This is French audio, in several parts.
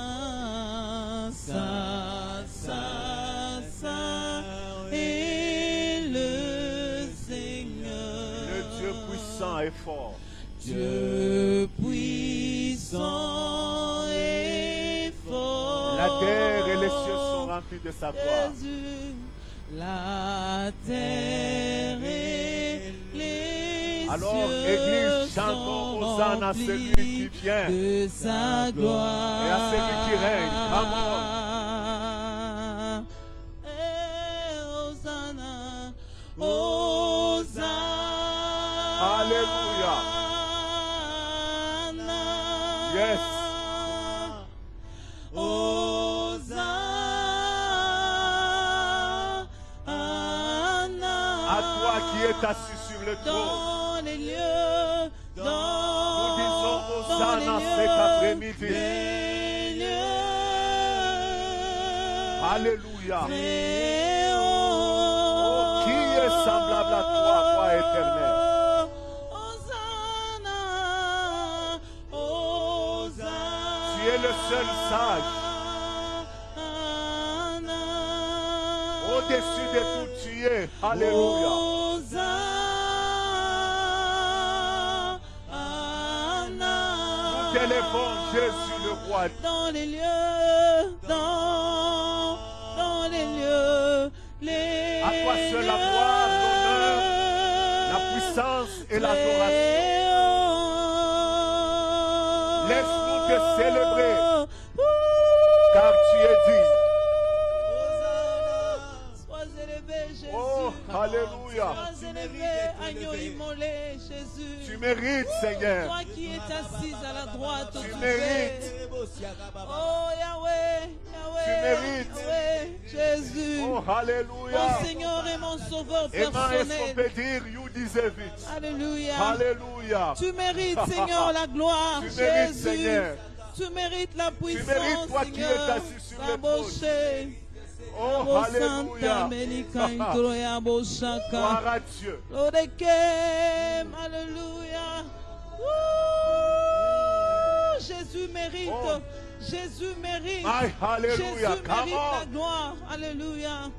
Saint, Saint, Saint, Saint est le Seigneur. Le Dieu puissant et fort. Dieu puissant et fort. La terre et les cieux sont remplis de sa gloire. Jésus, la terre et les Alors, cieux Église, chantons sont Hosanna à celui remplis qui vient de sa gloire et à celui qui règne. Amen. Hosanna, Hosanna. Alléluia. Yes. Hosanna. À toi qui es assis sur le trône. Dans les lieux, Nous disons dans Hosanna les cet après-midi. lieux, Alléluia. très Oh, haut. qui est semblable à toi, roi éternel? Hosanna, Hosanna. Tu es le seul sage. Au-dessus de tout, tu es. Alléluia. Nous t'élèvons, Jésus le roi. Dans les lieux, dans les lieux, les À toi seul la gloire, l'honneur, la puissance et l'adoration. Laisse-nous te célébrer, car tu es digne. Sois élevé, Jésus. Oh, alléluia. Sois élevé, agneau immolé, Jésus. Tu mérites, Seigneur. Toi qui es assise à la droite, Tu au mérites. Oh Yahweh, Yahweh, Tu mérites. Yahweh, Jésus. Oh, alléluia. Mon Seigneur et mon Sauveur Et maintenant, est-ce qu'on personnel. peut dire, you deserve it. Alléluia. Alléluia. Tu mérites, Seigneur, la gloire, Tu mérites, Jésus. Seigneur. Tu mérites la puissance, mérites, toi qui es Seigneur. assis sur le Raboché. Oh, alléluia. Alléluia. Gloire à Dieu. Alléluia. Ouh, Jésus mérite. Oh. Jésus mérite. My hallelujah. Jésus Come mérite la on. gloire. Alléluia.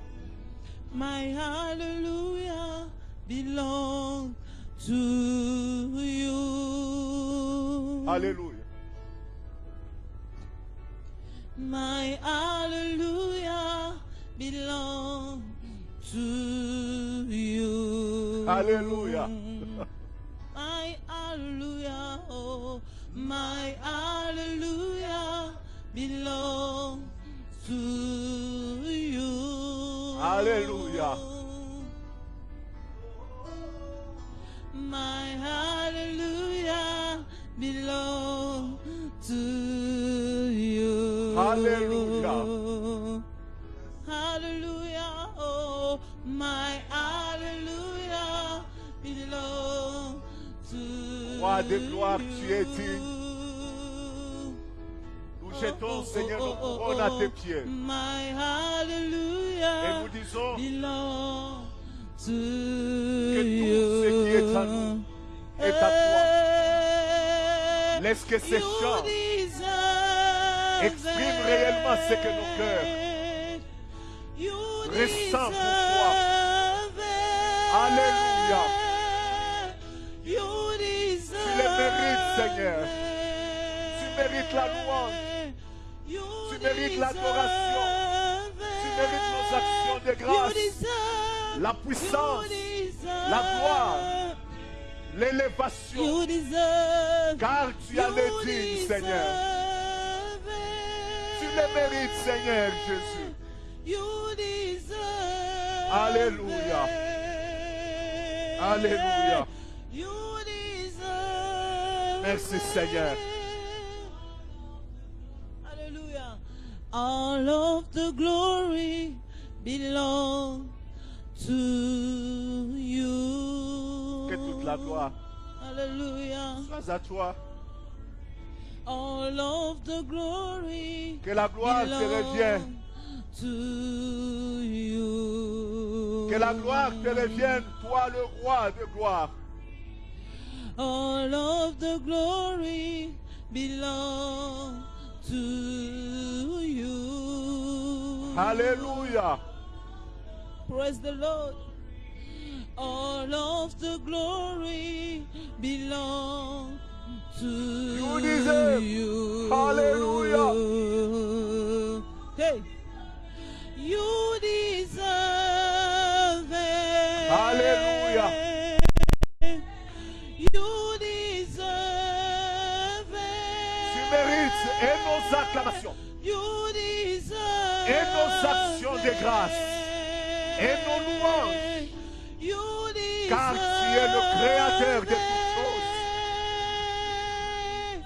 My hallelujah belong to you. Alléluia. My hallelujah belong to you. Alléluia. My hallelujah, oh, my hallelujah belong to you. Alléluia. My hallelujah belong to you. Alléluia. Hallelujah, oh, my hallelujah belong to Roi de gloire, tu es digne. you. Nous jetons, Seigneur, nos couronnes à tes pieds. My hallelujah Et nous disons belong to que tout ce qui est à nous est à toi. Laisse que ces chants expriment réellement ce que nos cœurs ressentent pour toi. Alléluia. Tu le mérites, Seigneur. Tu mérites la louange. Tu mérites l'adoration. Tu mérites nos actions de grâce. La puissance, la gloire, l'élévation. Car tu as le digne, Seigneur. Tu le mérites, Seigneur Jésus. Alléluia. Alléluia. Merci, Seigneur. Alléluia. All of the glory belong to you. Que toute la gloire Alléluia. soit à toi. All of the glory Que la gloire te revienne. to you. Que la gloire te revienne, toi le roi de gloire. All of the glory belong Alléluia. Praise the Lord. All of the glory belong to You deserve. you. Hallelujah. Hey. You deserve it. Hallelujah. You deserve Tu it. mérites et nos acclamations, You deserve et nos actions de grâce, et nos louanges, You car tu es le créateur de toutes choses.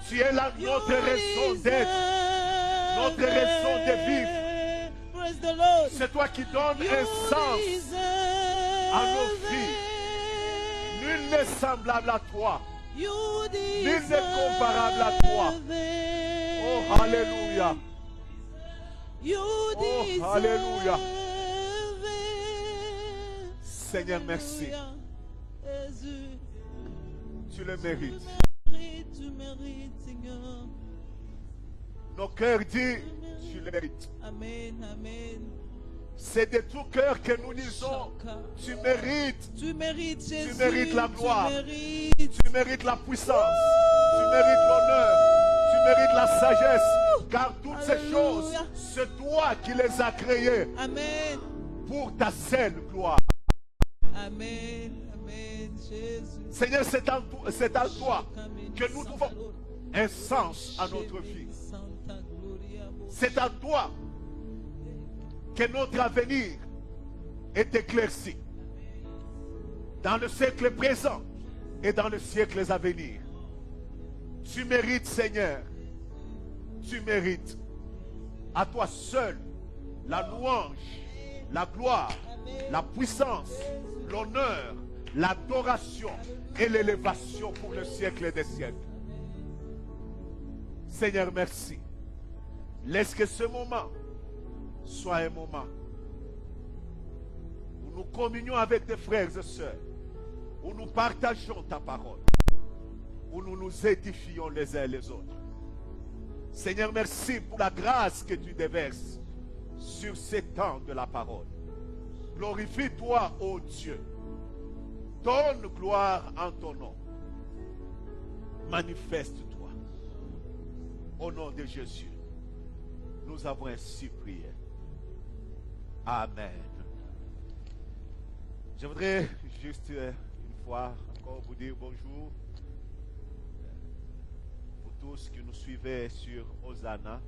Tu es notre raison d'être, notre raison de vivre. Praise the Lord. C'est toi qui donnes un sens à nos vies. Nul n'est semblable à toi. Nul n'est comparable à toi. Oh, Alléluia. Oh, Alléluia. Seigneur, merci. Tu le mérites. Tu mérites, Seigneur. Nos cœurs disent, tu le mérites. Amen, amen. C'est de tout cœur que nous disons, tu mérites. Tu mérites, Jésus. Tu mérites la gloire. Tu mérites. Tu mérites la puissance. Tu mérites l'honneur. Tu mérites la sagesse. Car toutes ces choses, c'est toi qui les as créées. Amen. Pour ta seule gloire. Amen. Amen, Jésus. Seigneur, c'est en toi que nous trouvons un sens à notre vie. C'est en toi que notre avenir est éclairci. Dans le siècle présent et dans les siècles à venir. Tu mérites, Seigneur. Tu mérites. À toi seul la louange, la gloire, la puissance, l'honneur, l'adoration et l'élévation pour le siècle des siècles. Seigneur, merci. Laisse que ce moment soit un moment où nous communions avec tes frères et sœurs, où nous partageons ta parole, où nous nous édifions les uns les autres. Seigneur, merci pour la grâce que tu déverses sur ces temps de la parole. Glorifie-toi, ô Dieu. Donne gloire en ton nom. Manifeste-toi. Au nom de Jésus, nous avons ainsi prié. Amen. Je voudrais juste une fois encore vous dire bonjour pour tous qui nous suivez sur Hosanna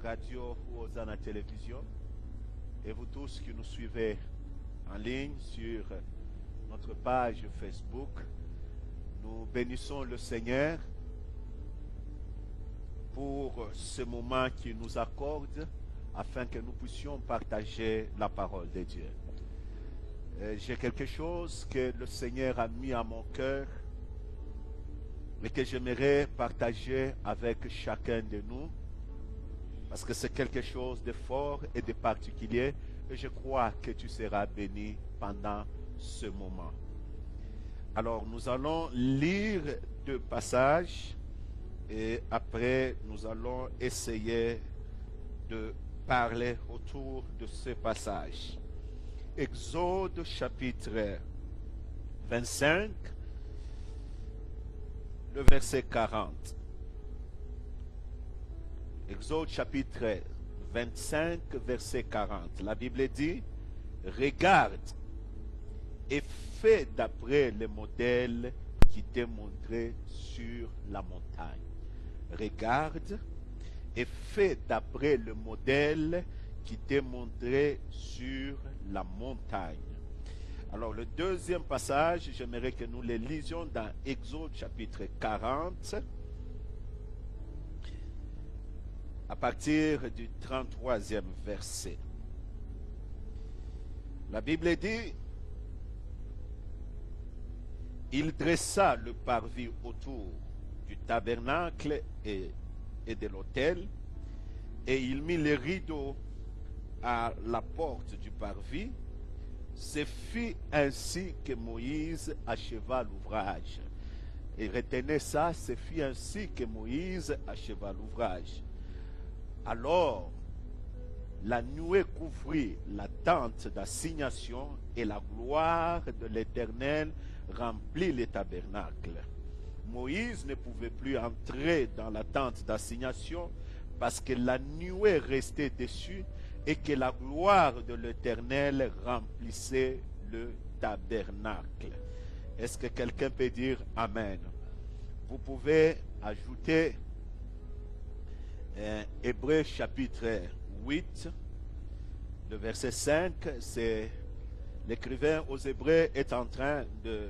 Radio ou Hosanna Télévision, et vous tous qui nous suivez en ligne sur notre page Facebook. Nous bénissons le Seigneur pour ce moment qu'il nous accorde afin que nous puissions partager la parole de Dieu. J'ai quelque chose que le Seigneur a mis à mon cœur et que j'aimerais partager avec chacun de nous, parce que c'est quelque chose de fort et de particulier, et je crois que tu seras béni pendant ce moment. Alors nous allons lire 2 passages et après nous allons essayer de parler autour de ce passage. Exode chapitre 25, le verset 40. Exode chapitre 25, verset 40. La Bible dit, regarde et fais d'après le modèle qui t'est montré sur la montagne. Regarde et fais d'après le modèle qui t'est montré sur la montagne. Alors le deuxième passage, j'aimerais que nous le lisions dans Exode chapitre 40, à partir du 33e verset. La Bible dit, il dressa le parvis autour du tabernacle et de l'autel, et il mit les rideaux à la porte du parvis. Ce fut ainsi que Moïse acheva l'ouvrage. Et retenez ça, ce fut ainsi que Moïse acheva l'ouvrage. Alors, la nuée couvrit la tente d'assignation et la gloire de l'Éternel remplit le tabernacle. Moïse ne pouvait plus entrer dans la tente d'assignation parce que la nuée restait dessus et que la gloire de l'Éternel remplissait le tabernacle. Est-ce que quelqu'un peut dire Amen? Vous pouvez ajouter Hébreux chapitre 8, le verset 5, c'est l'écrivain aux Hébreux est en train de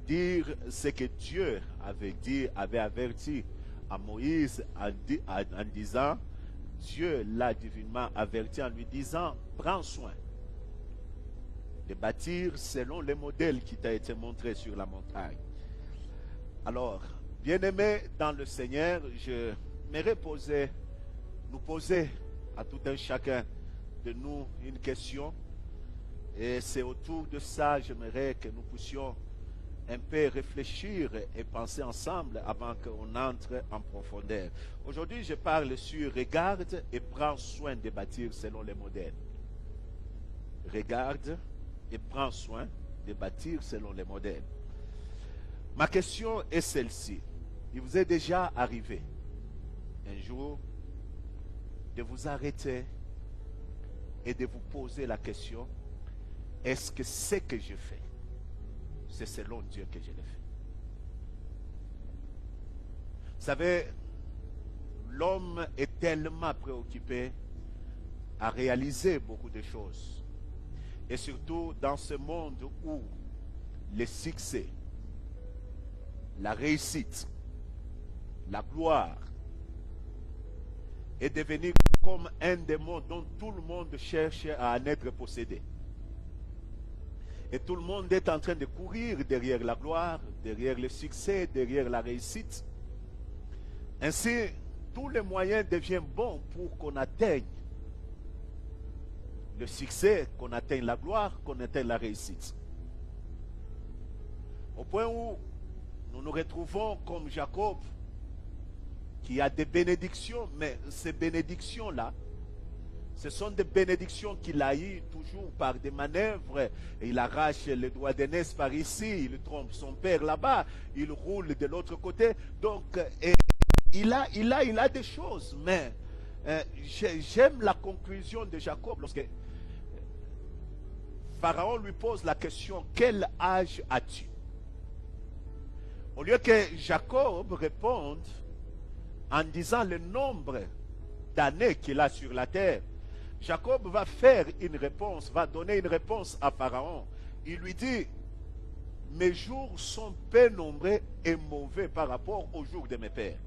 dire ce que Dieu avait averti à Moïse en disant, Dieu l'a divinement averti en lui disant, prends soin de bâtir selon les modèles qui t'a été montré sur la montagne. Alors, bien-aimés dans le Seigneur, je m'aimerais nous poser à tout un chacun de nous une question. Et c'est autour de ça, j'aimerais que nous puissions un peu réfléchir et penser ensemble avant qu'on entre en profondeur. Aujourd'hui, je parle sur regarde et prends soin de bâtir selon les modèles. Regarde et prends soin de bâtir selon les modèles. Ma question est celle-ci. Il vous est déjà arrivé un jour de vous arrêter et de vous poser la question, est-ce que ce que je fais, c'est selon Dieu que je le fais? Vous savez, l'homme est tellement préoccupé à réaliser beaucoup de choses. Et surtout dans ce monde où le succès, la réussite, la gloire est devenu comme un démon dont tout le monde cherche à en être possédé. Et tout le monde est en train de courir derrière la gloire, derrière le succès, derrière la réussite. Ainsi, tous les moyens deviennent bons pour qu'on atteigne le succès, qu'on atteigne la gloire, qu'on atteigne la réussite. Au point où nous nous retrouvons comme Jacob, qui a des bénédictions, mais ces bénédictions-là, ce sont des bénédictions qu'il a eues toujours par des manœuvres. Il arrache les doigts d'aînesse par ici, il trompe son père là-bas, il roule de l'autre côté. Donc, il a des choses, mais j'aime la conclusion de Jacob lorsque Pharaon lui pose la question, quel âge as-tu? Au lieu que Jacob réponde en disant le nombre d'années qu'il a sur la terre, Jacob va faire une réponse, va donner une réponse à Pharaon. Il lui dit, mes jours sont peu nombreux et mauvais par rapport aux jours de mes pères.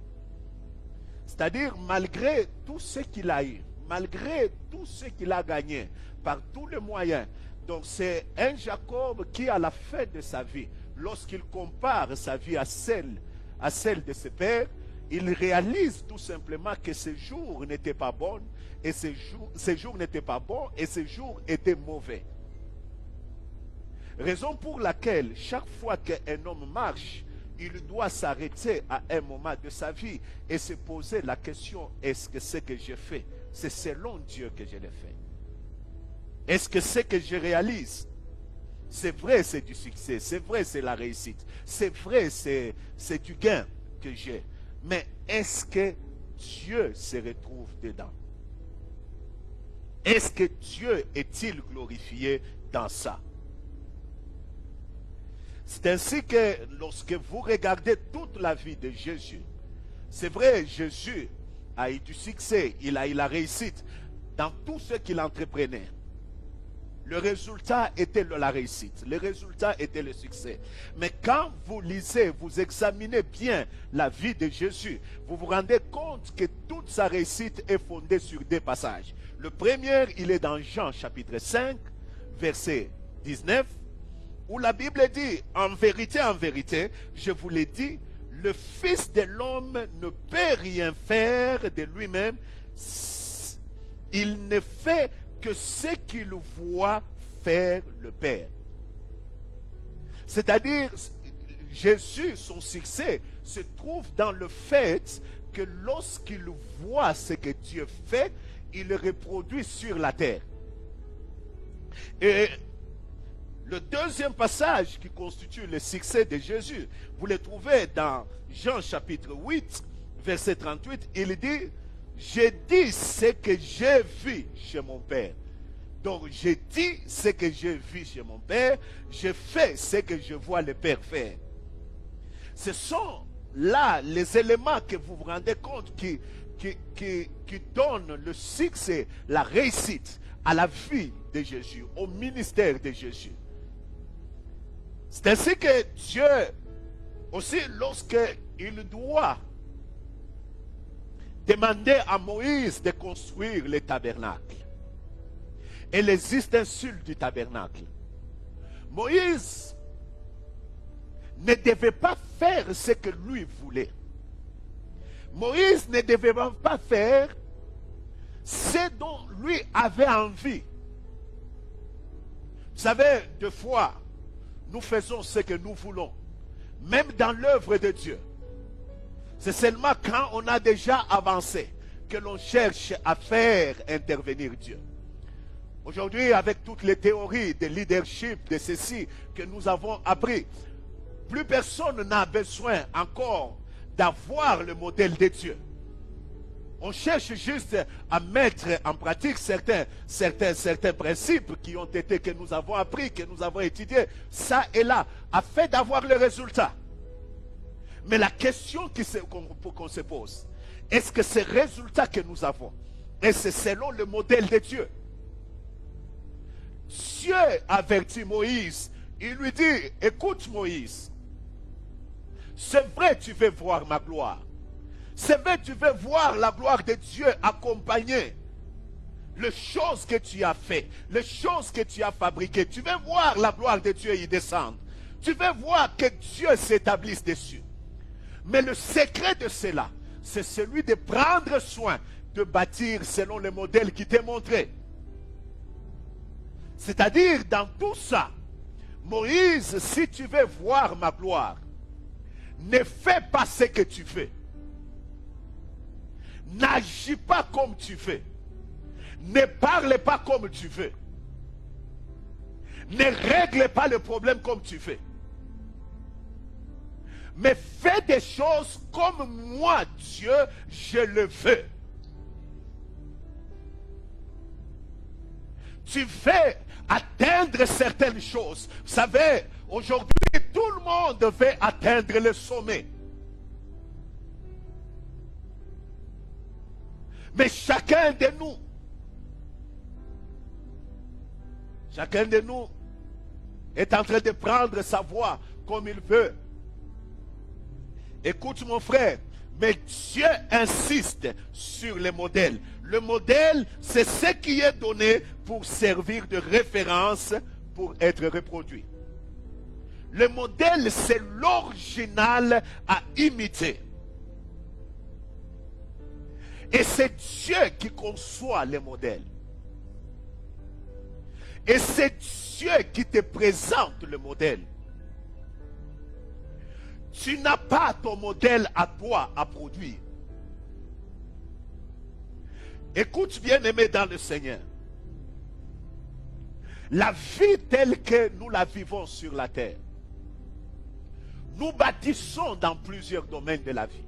C'est-à-dire, malgré tout ce qu'il a eu, malgré tout ce qu'il a gagné, par tous les moyens. Donc c'est un Jacob qui, à la fin de sa vie, lorsqu'il compare sa vie à celle de ses pères, il réalise tout simplement que ces jours n'étaient pas bons, et ces jours n'étaient pas bons, et ces jours étaient mauvais. Raison pour laquelle, chaque fois qu'un homme marche, il doit s'arrêter à un moment de sa vie et se poser la question, est-ce que ce que je fais, c'est selon Dieu que je le fais? Est-ce que ce que je réalise, c'est vrai, c'est du succès, c'est vrai, c'est la réussite, c'est vrai, c'est du gain que j'ai, mais est-ce que Dieu se retrouve dedans? Est-ce que Dieu est-il glorifié dans ça? C'est ainsi que lorsque vous regardez toute la vie de Jésus, c'est vrai, Jésus a eu du succès, il a eu la réussite dans tout ce qu'il entreprenait. Le résultat était la réussite, le résultat était le succès. Mais quand vous lisez, vous examinez bien la vie de Jésus, vous vous rendez compte que toute sa réussite est fondée sur deux passages. Le premier, il est dans Jean chapitre 5, verset 19, où la Bible dit, en vérité, je vous l'ai dit, le Fils de l'homme ne peut rien faire de lui-même, il ne fait que ce qu'il voit faire le Père. C'est-à-dire, Jésus, son succès se trouve dans le fait que lorsqu'il voit ce que Dieu fait, il le reproduit sur la terre. Et le deuxième passage qui constitue le succès de Jésus, vous le trouvez dans Jean chapitre 8, verset 38, il dit, j'ai dit ce que j'ai vu chez mon Père. Donc j'ai dit ce que j'ai vu chez mon Père, je fais ce que je vois le Père faire. Ce sont là les éléments que vous vous rendez compte qui donnent le succès, la réussite à la vie de Jésus, au ministère de Jésus. C'est ainsi que Dieu, aussi lorsqu'il doit demander à Moïse de construire le tabernacle et les ustensiles du tabernacle, Moïse ne devait pas faire ce que lui voulait. Moïse ne devait pas faire ce dont lui avait envie. Vous savez, des fois, nous faisons ce que nous voulons, même dans l'œuvre de Dieu. C'est seulement quand on a déjà avancé que l'on cherche à faire intervenir Dieu. Aujourd'hui, avec toutes les théories de leadership, de ceci que nous avons appris, plus personne n'a besoin encore d'avoir le modèle de Dieu. On cherche juste à mettre en pratique certains principes que nous avons appris, que nous avons étudiés, ça et là, afin d'avoir le résultat. Mais la question qu'on se pose, est-ce que ces résultats que nous avons, est-ce selon le modèle de Dieu? Dieu avertit Moïse, il lui dit, écoute Moïse, c'est vrai tu veux voir ma gloire. C'est vrai, tu veux voir la gloire de Dieu accompagner les choses que tu as fait, les choses que tu as fabriquées. Tu veux voir la gloire de Dieu y descendre. Tu veux voir que Dieu s'établisse dessus. Mais le secret de cela, c'est celui de prendre soin de bâtir selon le modèle qui t'est montré. C'est-à-dire, dans tout ça, Moïse, si tu veux voir ma gloire, ne fais pas ce que tu fais. N'agis pas comme tu veux. Ne parle pas comme tu veux. Ne règle pas le problème comme tu fais. Mais fais des choses comme moi, Dieu, je le veux. Tu veux atteindre certaines choses. Vous savez, aujourd'hui, tout le monde veut atteindre le sommet. Mais chacun de nous est en train de prendre sa voie comme il veut. Écoute mon frère, mais Dieu insiste sur le modèle. Le modèle, c'est ce qui est donné pour servir de référence pour être reproduit. Le modèle, c'est l'original à imiter. Et c'est Dieu qui conçoit les modèles. Et c'est Dieu qui te présente le modèle. Tu n'as pas ton modèle à toi à produire. Écoute bien aimé dans le Seigneur. La vie telle que nous la vivons sur la terre, nous bâtissons dans plusieurs domaines de la vie.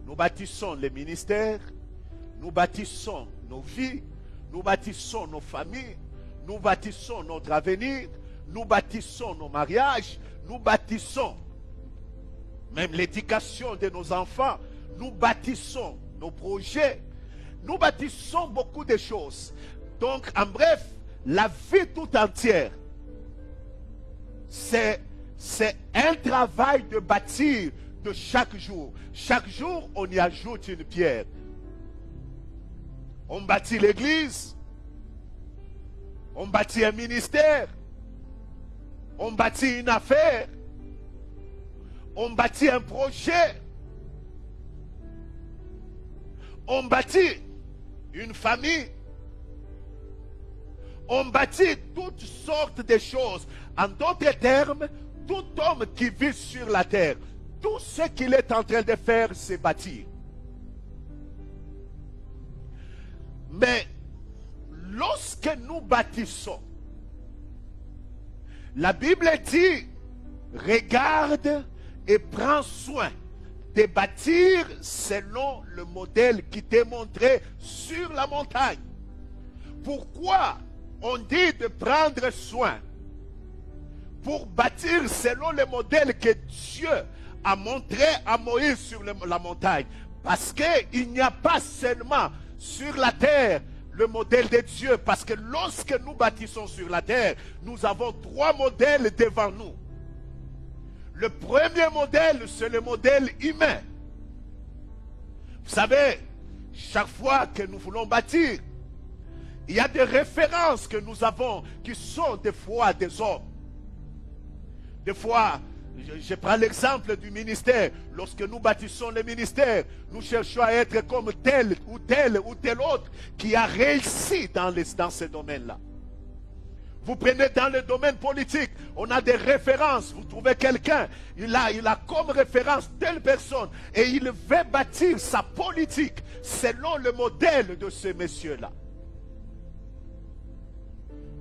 Nous bâtissons les ministères, nous bâtissons nos vies, nous bâtissons nos familles, nous bâtissons notre avenir, nous bâtissons nos mariages, nous bâtissons même l'éducation de nos enfants, nous bâtissons nos projets, nous bâtissons beaucoup de choses. Donc, en bref, la vie tout entière, c'est un travail de bâtir de chaque jour. Chaque jour, on y ajoute une pierre. On bâtit l'église, on bâtit un ministère, on bâtit une affaire, on bâtit un projet, on bâtit une famille, on bâtit toutes sortes de choses. En d'autres termes, tout homme qui vit sur la terre tout ce qu'il est en train de faire, c'est bâtir. Mais lorsque nous bâtissons, la Bible dit, regarde et prends soin de bâtir selon le modèle qui t'est montré sur la montagne. Pourquoi on dit de prendre soin? Pour bâtir selon le modèle que Dieu a montré à Moïse sur la montagne. Parce qu'il n'y a pas seulement sur la terre le modèle de Dieu. Parce que lorsque nous bâtissons sur la terre, nous avons 3 modèles devant nous. Le premier modèle, c'est le modèle humain. Vous savez, chaque fois que nous voulons bâtir, il y a des références que nous avons qui sont des fois des hommes. Des fois, je prends l'exemple du ministère. Lorsque nous bâtissons le ministère, nous cherchons à être comme tel ou tel ou tel autre qui a réussi dans ce domaine-là. Vous prenez dans le domaine politique, on a des références. Vous trouvez quelqu'un, il a comme référence telle personne et il veut bâtir sa politique selon le modèle de ce monsieur-là.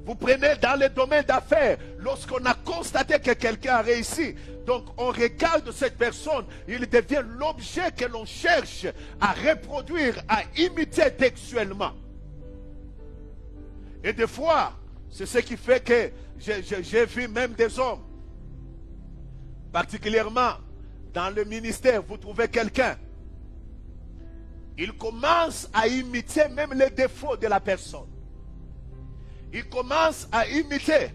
Vous prenez dans le domaine d'affaires, lorsqu'on a constaté que quelqu'un a réussi, donc on regarde cette personne, il devient l'objet que l'on cherche à reproduire, à imiter textuellement. Et des fois, c'est ce qui fait que j'ai vu même des hommes, particulièrement dans le ministère, vous trouvez quelqu'un, il commence à imiter même les défauts de la personne. Il commence à imiter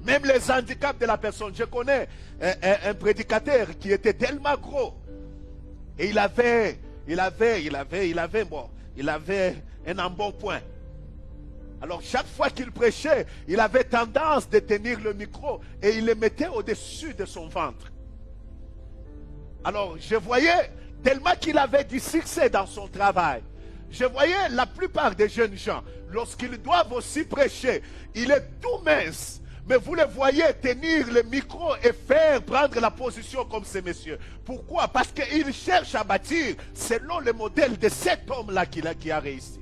même les handicaps de la personne. Je connais un prédicateur qui était tellement gros et il avait un embonpoint. Alors chaque fois qu'il prêchait, il avait tendance de tenir le micro et il le mettait au-dessus de son ventre. Alors je voyais tellement qu'il avait du succès dans son travail. Je voyais la plupart des jeunes gens, lorsqu'ils doivent aussi prêcher, il est tout mince. Mais vous le voyez tenir le micro et prendre la position comme ces messieurs. Pourquoi? Parce qu'il cherche à bâtir selon le modèle de cet homme-là qui a réussi.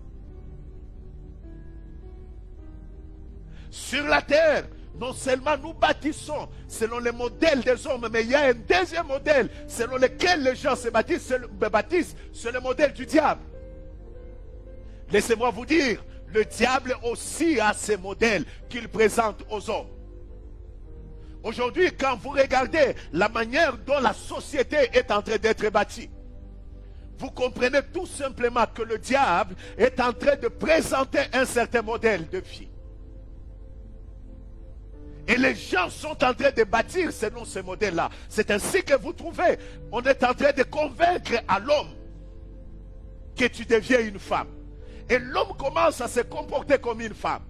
Sur la terre, non seulement nous bâtissons selon le modèle des hommes, mais il y a un deuxième modèle selon lequel les gens se bâtissent, c'est le modèle du diable. Laissez-moi vous dire, le diable aussi a ses modèles qu'il présente aux hommes. Aujourd'hui, quand vous regardez la manière dont la société est en train d'être bâtie, vous comprenez tout simplement que le diable est en train de présenter un certain modèle de vie. Et les gens sont en train de bâtir selon ce modèle-là. C'est ainsi que vous trouvez, on est en train de convaincre à l'homme que tu deviens une femme. Et l'homme commence à se comporter comme une femme.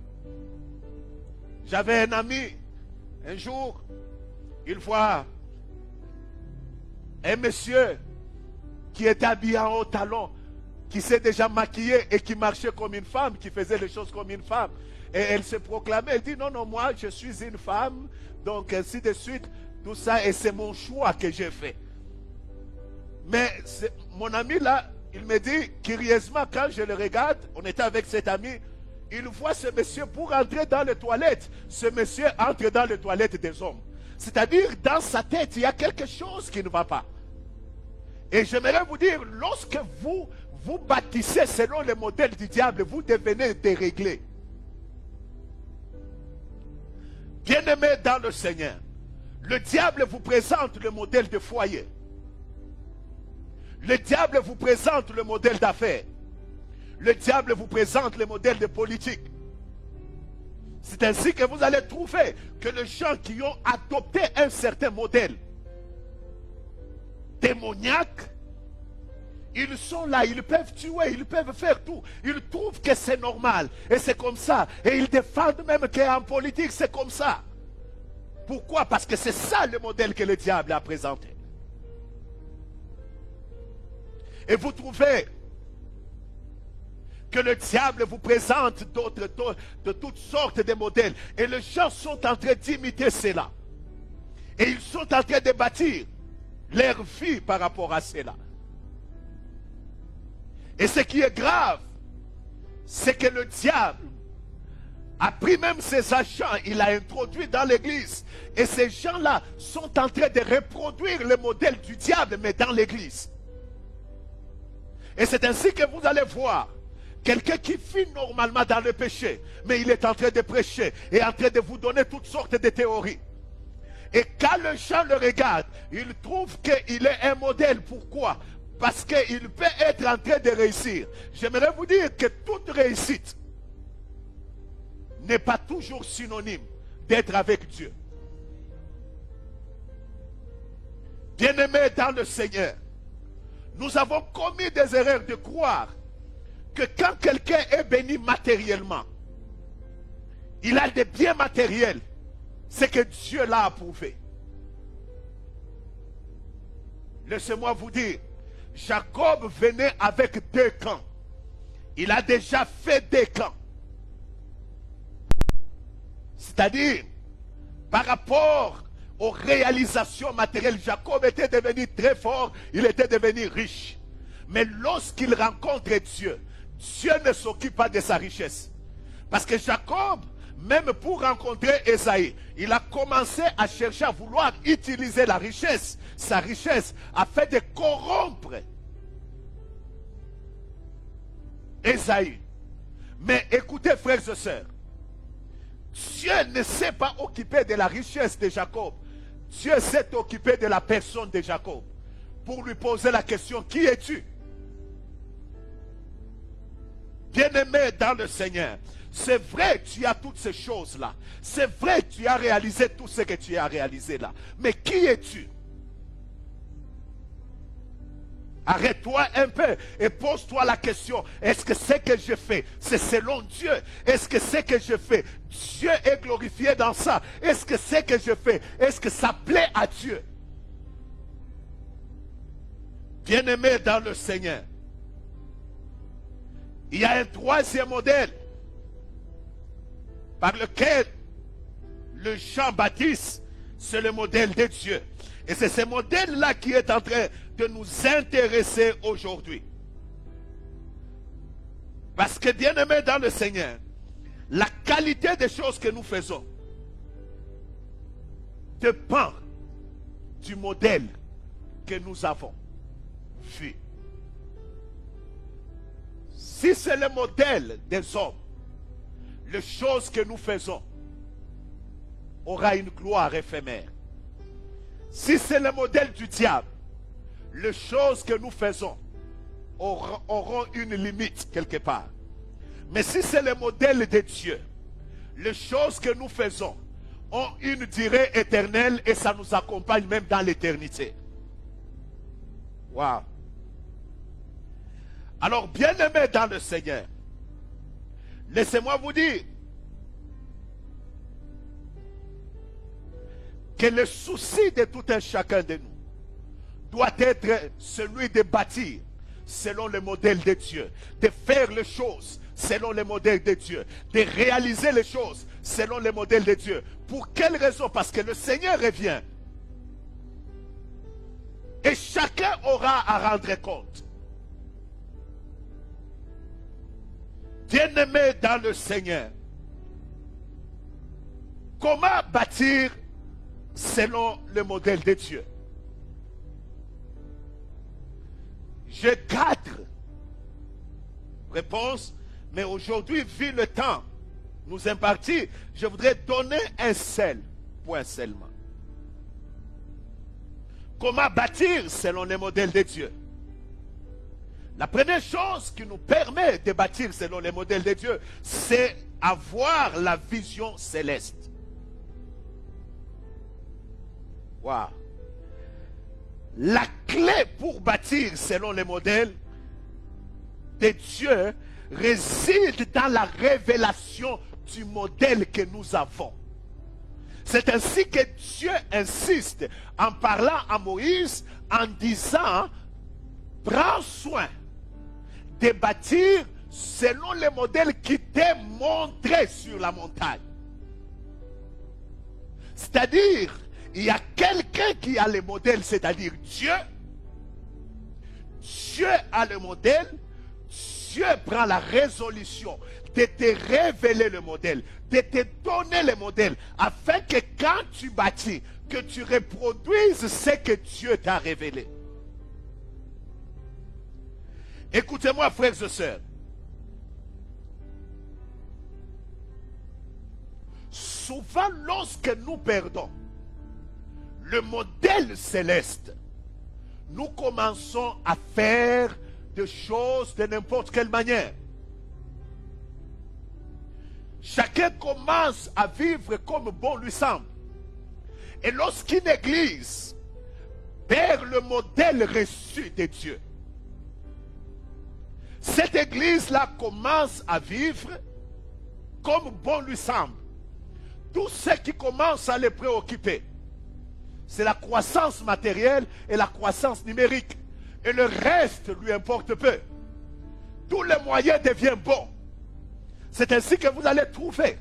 J'avais un ami, un jour, il voit un monsieur qui était habillé en haut talon, qui s'est déjà maquillé et qui marchait comme une femme, qui faisait les choses comme une femme. Et elle se proclamait, elle dit, non, non, moi je suis une femme, donc ainsi de suite, tout ça, et c'est mon choix que j'ai fait. Mais mon ami là, il me dit, curieusement, quand je le regarde, on était avec cet ami, il voit ce monsieur pour entrer dans les toilettes. Ce monsieur entre dans les toilettes des hommes. C'est-à-dire, dans sa tête, il y a quelque chose qui ne va pas. Et j'aimerais vous dire, lorsque vous bâtissez selon le modèle du diable, vous devenez déréglé. Bien-aimés dans le Seigneur, le diable vous présente le modèle de foyer. Le diable vous présente le modèle d'affaires. Le diable vous présente le modèle de politique. C'est ainsi que vous allez trouver que les gens qui ont adopté un certain modèle démoniaque, ils sont là, ils peuvent tuer, ils peuvent faire tout. Ils trouvent que c'est normal et c'est comme ça. Et ils défendent même qu'en politique c'est comme ça. Pourquoi? Parce que c'est ça le modèle que le diable a présenté. Et vous trouvez que le diable vous présente de toutes sortes de modèles. Et les gens sont en train d'imiter cela. Et ils sont en train de bâtir. leur vie par rapport à cela. Et ce qui est grave, c'est que le diable a pris même ses agents, il l'a introduit dans l'église. Et ces gens-là sont en train de reproduire le modèle du diable, mais dans l'église. Et c'est ainsi que vous allez voir quelqu'un qui vit normalement dans le péché, mais il est en train de prêcher et en train de vous donner toutes sortes de théories. Et quand les gens le regardent, ils trouvent qu'il est un modèle. Pourquoi? Parce qu'il peut être en train de réussir. J'aimerais vous dire que toute réussite n'est pas toujours synonyme d'être avec Dieu. Bien-aimés dans le Seigneur, nous avons commis des erreurs de croire que quand quelqu'un est béni matériellement, il a des biens matériels, c'est que Dieu l'a approuvé. Laissez-moi vous dire, Jacob venait avec 2 camps. Il a déjà fait 2 camps. C'est-à-dire, par rapport aux réalisations matérielles, Jacob était devenu très fort, il était devenu riche. Mais lorsqu'il rencontre Dieu, Dieu ne s'occupe pas de sa richesse. Parce que Jacob, même pour rencontrer Ésaïe, il a commencé à chercher à vouloir utiliser la richesse, sa richesse, afin de corrompre Ésaïe. Mais écoutez, frères et sœurs, Dieu ne s'est pas occupé de la richesse de Jacob. Dieu s'est occupé de la personne de Jacob pour lui poser la question, qui es-tu? Bien-aimé dans le Seigneur, c'est vrai, tu as toutes ces choses-là. C'est vrai, tu as réalisé tout ce que tu as réalisé là. Mais qui es-tu? Arrête-toi un peu et pose-toi la question, est-ce que ce que je fais, c'est selon Dieu? Est-ce que ce que je fais, Dieu est glorifié dans ça? Est-ce que ce que je fais, est-ce que ça plaît à Dieu? Bien-aimé dans le Seigneur, il y a un 3e modèle par lequel le Jean-Baptiste, c'est le modèle de Dieu. Et c'est ce modèle-là qui est en train de nous intéresser aujourd'hui. Parce que, bien-aimés dans le Seigneur, la qualité des choses que nous faisons dépend du modèle que nous avons vu. Si c'est le modèle des hommes, les choses que nous faisons aura une gloire éphémère. Si c'est le modèle du diable, les choses que nous faisons auront une limite quelque part. Mais si c'est le modèle de Dieu, les choses que nous faisons ont une durée éternelle et ça nous accompagne même dans l'éternité. Waouh! Alors, bien-aimés dans le Seigneur, laissez-moi vous dire que le souci de tout un chacun de nous doit être celui de bâtir selon le modèle de Dieu, de faire les choses selon le modèle de Dieu, de réaliser les choses selon le modèle de Dieu. Pour quelle raison? Parce que le Seigneur revient. Et chacun aura à rendre compte. Bien-aimés dans le Seigneur, comment bâtir selon le modèle de Dieu? J'ai 4 réponses, mais aujourd'hui, vu le temps nous imparti, je voudrais donner un seul point seulement. Comment bâtir selon le modèle de Dieu? La première chose qui nous permet de bâtir selon le modèle de Dieu, c'est avoir la vision céleste. Wow. La clé pour bâtir selon le modèle de Dieu réside dans la révélation du modèle que nous avons. C'est ainsi que Dieu insiste en parlant à Moïse en disant: prends soin de bâtir selon le modèle qui t'est montré sur la montagne. C'est-à-dire, il y a quelqu'un qui a le modèle, c'est-à-dire Dieu. Dieu a le modèle. Dieu prend la résolution de te révéler le modèle, de te donner le modèle, afin que quand tu bâtis, que tu reproduises ce que Dieu t'a révélé. Écoutez-moi, frères et sœurs. Souvent, lorsque nous perdons le modèle céleste, nous commençons à faire des choses de n'importe quelle manière. Chacun commence à vivre comme bon lui semble. Et lorsqu'une église perd le modèle reçu de Dieu, cette église-là commence à vivre comme bon lui semble. Tout ce qui commence à les préoccuper, c'est la croissance matérielle et la croissance numérique. Et le reste lui importe peu. Tous les moyens deviennent bons. C'est ainsi que vous allez trouver,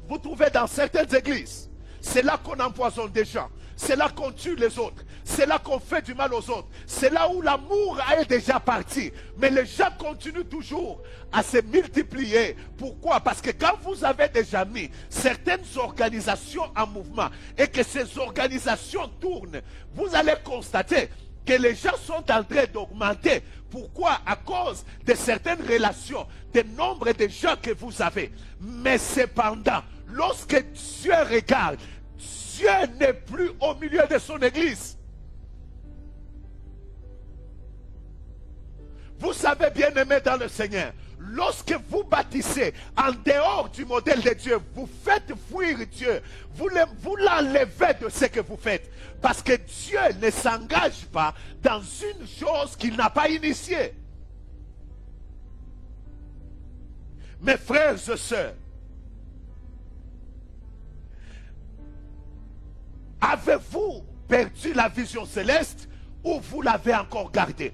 vous trouvez dans certaines églises, c'est là qu'on empoisonne des gens, c'est là qu'on tue les autres, c'est là qu'on fait du mal aux autres, c'est là où l'amour est déjà parti. Mais les gens continuent toujours à se multiplier. Pourquoi? Parce que quand vous avez déjà mis certaines organisations en mouvement et que ces organisations tournent, vous allez constater que les gens sont en train d'augmenter. Pourquoi? À cause de certaines relations, du nombre de gens que vous avez. Mais cependant, lorsque Dieu regarde, Dieu n'est plus au milieu de son église. Vous savez, bien aimé dans le Seigneur, lorsque vous bâtissez en dehors du modèle de Dieu, vous faites fuir Dieu. Vous l'enlevez de ce que vous faites. Parce que Dieu ne s'engage pas dans une chose qu'il n'a pas initiée. Mes frères et sœurs, avez-vous perdu la vision céleste ou vous l'avez encore gardée?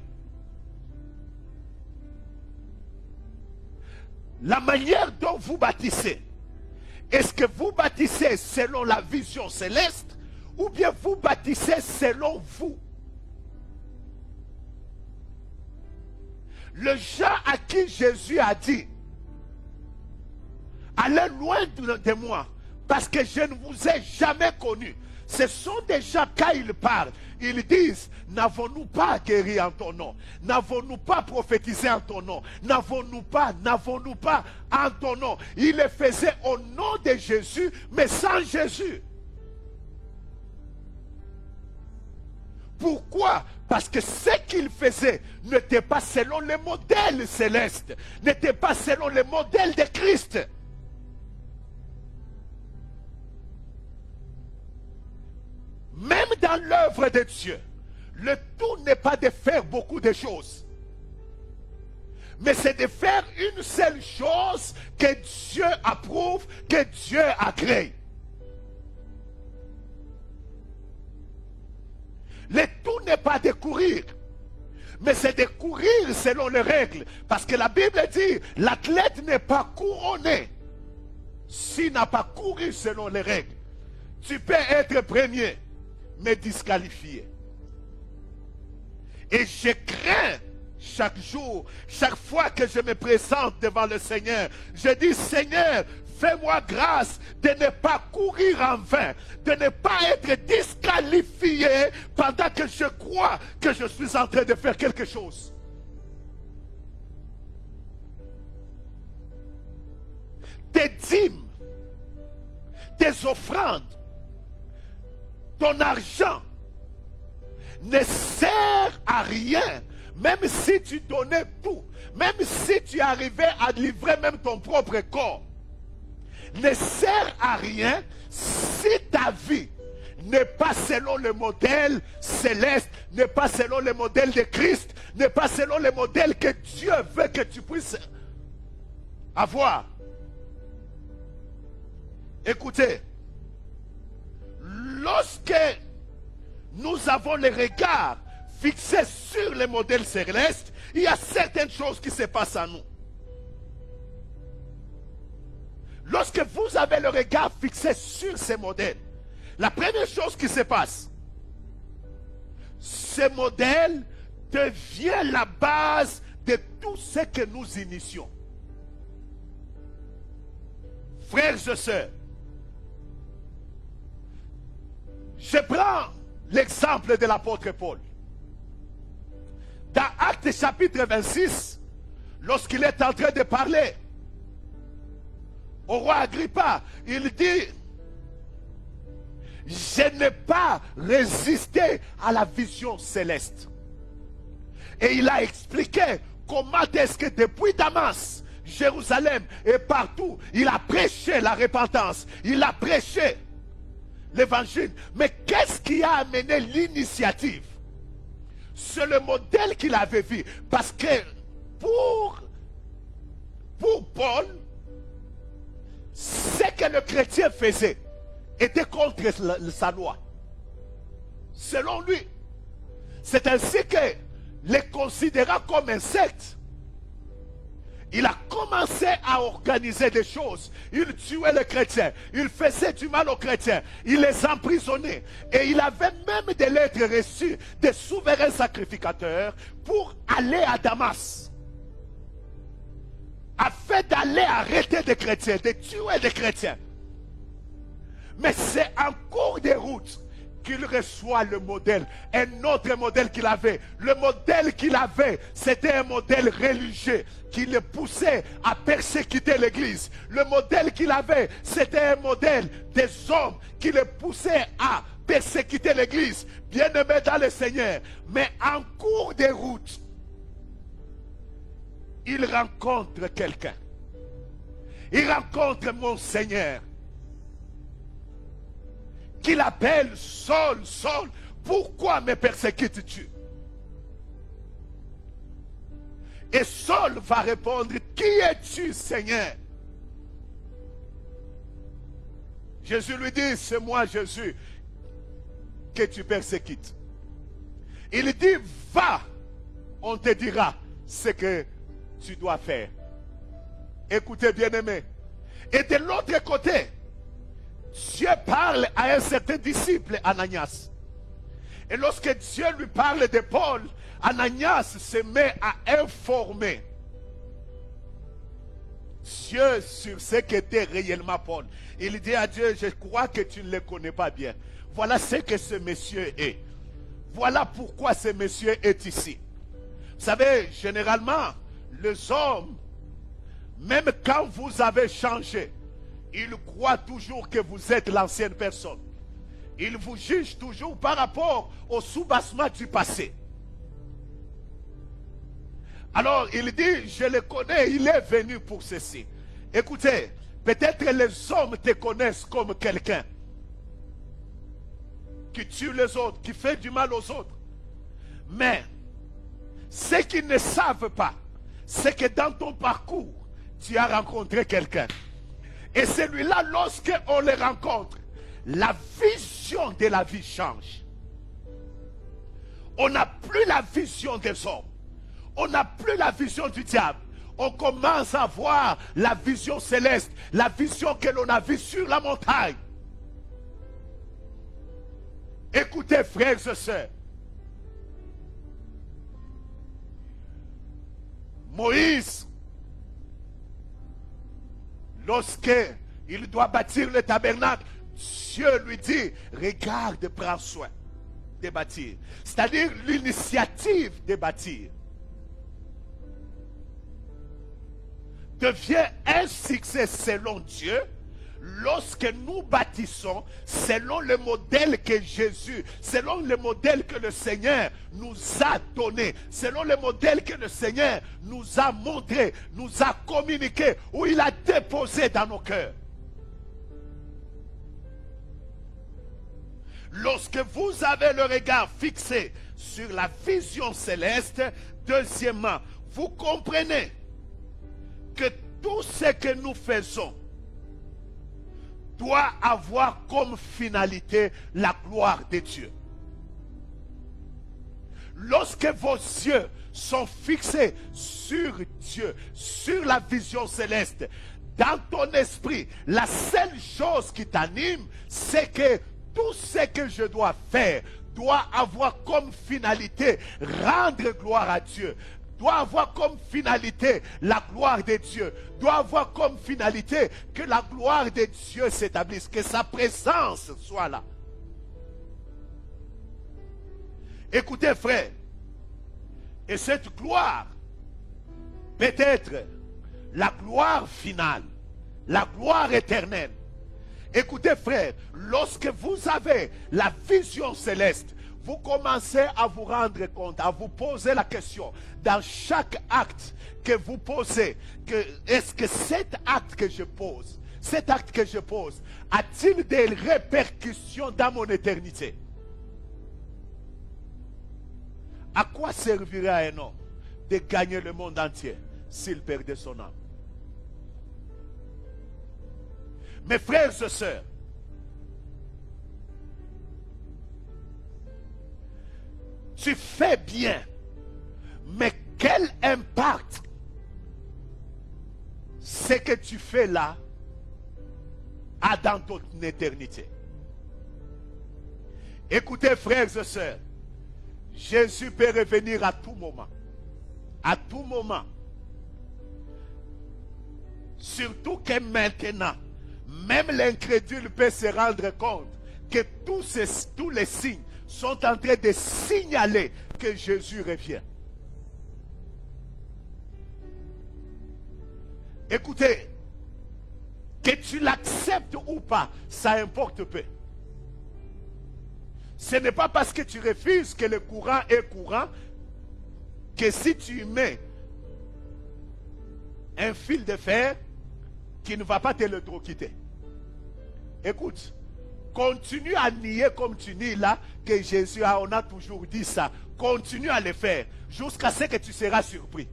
La manière dont vous bâtissez, est-ce que vous bâtissez selon la vision céleste ou bien vous bâtissez selon vous? Le gens à qui Jésus a dit, allez loin de moi parce que je ne vous ai jamais connu. Ce sont des gens, quand ils parlent, ils disent, n'avons-nous pas guéri en ton nom? N'avons-nous pas prophétisé en ton nom? N'avons-nous pas en ton nom? Ils le faisaient au nom de Jésus, mais sans Jésus. Pourquoi? Parce que ce qu'ils faisaient n'était pas selon le modèle céleste, n'était pas selon le modèle de Christ. Même dans l'œuvre de Dieu, le tout n'est pas de faire beaucoup de choses, mais c'est de faire une seule chose que Dieu approuve, que Dieu agrée. Le tout n'est pas de courir, mais c'est de courir selon les règles. Parce que la Bible dit, l'athlète n'est pas couronné s'il n'a pas couru selon les règles. Tu peux être premier, mais disqualifié. Et je crains chaque jour, chaque fois que je me présente devant le Seigneur, je dis, Seigneur, fais-moi grâce de ne pas courir en vain, de ne pas être disqualifié pendant que je crois que je suis en train de faire quelque chose. Tes dîmes, tes offrandes, ton argent ne sert à rien, même si tu donnais tout, même si tu arrivais à livrer même ton propre corps, ne sert à rien si ta vie n'est pas selon le modèle céleste, n'est pas selon le modèle de Christ, n'est pas selon le modèle que Dieu veut que tu puisses avoir. Écoutez, lorsque nous avons le regard fixé sur le modèle céleste, il y a certaines choses qui se passent en nous. Lorsque vous avez le regard fixé sur ces modèles, La première chose qui se passe, ce modèle devient la base de tout ce que nous initions. Frères et sœurs, je prends l'exemple de l'apôtre Paul. Dans Actes chapitre 26, lorsqu'il est en train de parler au roi Agrippa, il dit: je n'ai pas résisté à la vision céleste. Et il a expliqué comment est-ce que depuis Damas, Jérusalem et partout, il a prêché la repentance, il a prêché l'évangile. Mais qu'est-ce qui a amené l'initiative? C'est le modèle qu'il avait vu. Parce que pour Paul, ce que le chrétien faisait était contre sa loi. Selon lui, c'est ainsi que les considéra comme un secte. Il a commencé à organiser des choses. Il tuait les chrétiens. Il faisait du mal aux chrétiens. Il les emprisonnait. Et il avait même des lettres reçues des souverains sacrificateurs pour aller à Damas. Afin d'aller arrêter des chrétiens, de tuer des chrétiens. Mais c'est en cours de route qu'il reçoit le modèle, un autre modèle qu'il avait. Le modèle qu'il avait, c'était un modèle religieux qui le poussait à persécuter l'église. Le modèle qu'il avait, c'était un modèle des hommes qui le poussaient à persécuter l'église. Bien-aimé dans le Seigneur, mais en cours de route, il rencontre quelqu'un. Il rencontre mon Seigneur, qu'il appelle Saul, Saul, pourquoi me persécutes-tu? Et Saul va répondre: qui es-tu, Seigneur? Jésus lui dit: c'est moi, Jésus, que tu persécutes. Il dit: va, on te dira ce que tu dois faire. Écoutez, bien-aimés. Et de l'autre côté, Dieu parle à un certain disciple, Ananias. Et lorsque Dieu lui parle de Paul, Ananias se met à informer Dieu sur ce qu'était réellement Paul. Il dit à Dieu: je crois que tu ne le connais pas bien. Voilà ce que ce monsieur est. Voilà pourquoi ce monsieur est ici. Vous savez, généralement, les hommes, même quand vous avez changé, ils croient toujours que vous êtes l'ancienne personne. Ils vous jugent toujours par rapport au soubassement du passé. Alors il dit: je le connais, il est venu pour ceci. Écoutez, peut-être les hommes te connaissent comme quelqu'un qui tue les autres, qui fait du mal aux autres. Mais ce qu'ils ne savent pas, c'est que dans ton parcours, tu as rencontré quelqu'un. Et celui-là, lorsqu'on le rencontre, la vision de la vie change. On n'a plus la vision des hommes. On n'a plus la vision du diable. On commence à voir la vision céleste, la vision que l'on a vue sur la montagne. Écoutez, frères et sœurs. Moïse, lorsqu'il doit bâtir le tabernacle, Dieu lui dit: regarde, prends soin de bâtir. C'est-à-dire l'initiative de bâtir devient un succès selon Dieu lorsque nous bâtissons selon le modèle que Jésus, selon le modèle que le Seigneur nous a donné, selon le modèle que le Seigneur nous a montré, nous a communiqué, où il a déposé dans nos cœurs. Lorsque vous avez le regard fixé sur la vision céleste, deuxièmement, vous comprenez que tout ce que nous faisons doit avoir comme finalité la gloire de Dieu. Lorsque vos yeux sont fixés sur Dieu, sur la vision céleste, dans ton esprit, la seule chose qui t'anime, c'est que tout ce que je dois faire doit avoir comme finalité rendre gloire à Dieu, doit avoir comme finalité la gloire de Dieu, doit avoir comme finalité que la gloire de Dieu s'établisse, que sa présence soit là. Écoutez, frère, et cette gloire peut être la gloire finale, la gloire éternelle. Écoutez, frère, lorsque vous avez la vision céleste, vous commencez à vous rendre compte, à vous poser la question, dans chaque acte que vous posez, est-ce que cet acte que je pose, a-t-il des répercussions dans mon éternité? À quoi servirait un homme de gagner le monde entier s'il perdait son âme? Mes frères et sœurs, tu fais bien, mais quel impact ce que tu fais là a dans ton éternité? Écoutez, frères et sœurs, Jésus peut revenir à tout moment. À tout moment. Surtout que maintenant, même l'incrédule peut se rendre compte que tous les signes sont en train de signaler que Jésus revient. Écoutez, que tu l'acceptes ou pas, ça importe peu. Ce n'est pas parce que tu refuses que le courant est courant, que si tu mets un fil de fer, qui ne va pas t'électrocuter. Écoute, continue à nier comme tu nies là, que Jésus on a toujours dit ça. Continue à le faire, jusqu'à ce que tu seras surpris.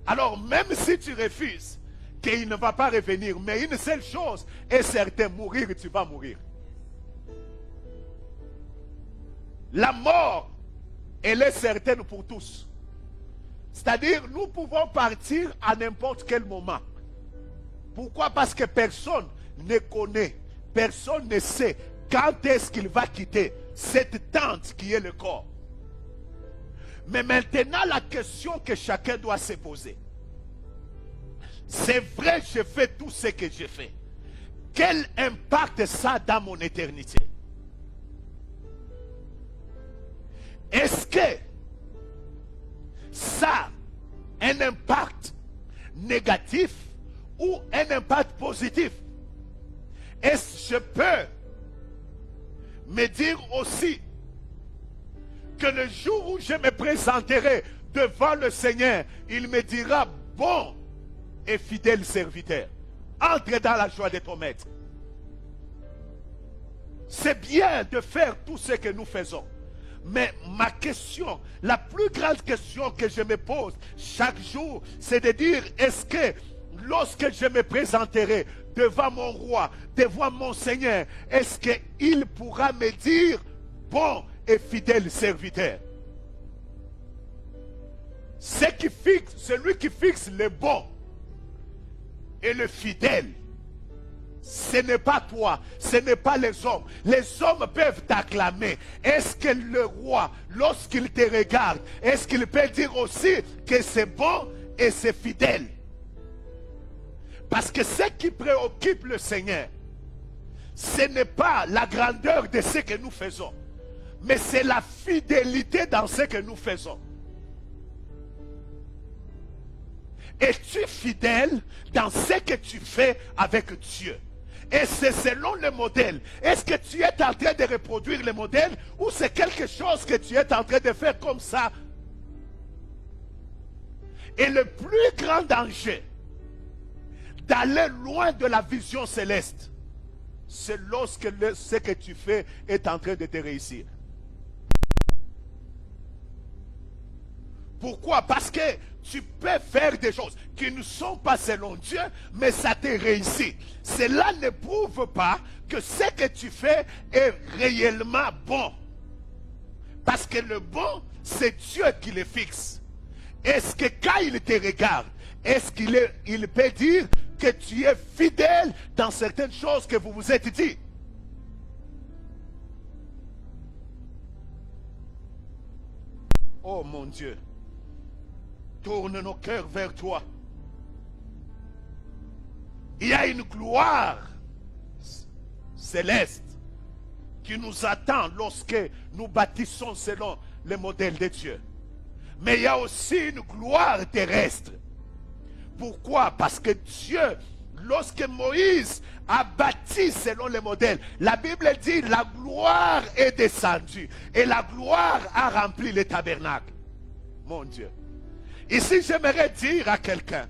Alors, même si tu refuses qu'il ne va pas revenir, mais une seule chose est certaine, mourir, tu vas mourir. La mort, elle est certaine pour tous. C'est-à-dire, nous pouvons partir à n'importe quel moment. Pourquoi? Parce que personne ne connaît, personne ne sait quand est-ce qu'il va quitter cette tente qui est le corps. Mais maintenant, la question que chacun doit se poser, c'est vrai, je fais tout ce que je fais. Quel impact ça a dans mon éternité? Est-ce que ça a un impact négatif ou un impact positif? Est-ce que je peux me dire aussi que le jour où je me présenterai devant le Seigneur, il me dira, bon et fidèle serviteur, entre dans la joie de ton maître. C'est bien de faire tout ce que nous faisons. Mais ma question, la plus grande question que je me pose chaque jour, c'est de dire, est-ce que lorsque je me présenterai devant mon roi, devant mon Seigneur, est-ce qu'il pourra me dire, bon et fidèle serviteur? Celui qui fixe le bon et le fidèle, ce n'est pas toi, ce n'est pas les hommes. Les hommes peuvent t'acclamer. Est-ce que le roi, lorsqu'il te regarde, est-ce qu'il peut dire aussi que c'est bon et c'est fidèle? Parce que ce qui préoccupe le Seigneur, ce n'est pas la grandeur de ce que nous faisons, mais c'est la fidélité dans ce que nous faisons. Es-tu fidèle dans ce que tu fais avec Dieu? Et c'est selon le modèle. Est-ce que tu es en train de reproduire le modèle ou c'est quelque chose que tu es en train de faire comme ça? Et le plus grand danger d'aller loin de la vision céleste, c'est lorsque ce que tu fais est en train de te réussir. Pourquoi? Parce que tu peux faire des choses qui ne sont pas selon Dieu, mais ça te réussit. Cela ne prouve pas que ce que tu fais est réellement bon. Parce que le bon, c'est Dieu qui le fixe. Est-ce que quand il te regarde, est-ce qu'il peut dire que tu es fidèle dans certaines choses que vous vous êtes dit. Oh mon Dieu, tourne nos cœurs vers toi. Il y a une gloire céleste qui nous attend lorsque nous bâtissons selon le modèle de Dieu. Mais il y a aussi une gloire terrestre. Pourquoi? Parce que Dieu, lorsque Moïse a bâti selon le modèle, la Bible dit la gloire est descendue et la gloire a rempli le tabernacle. Mon Dieu. Ici, j'aimerais dire à quelqu'un,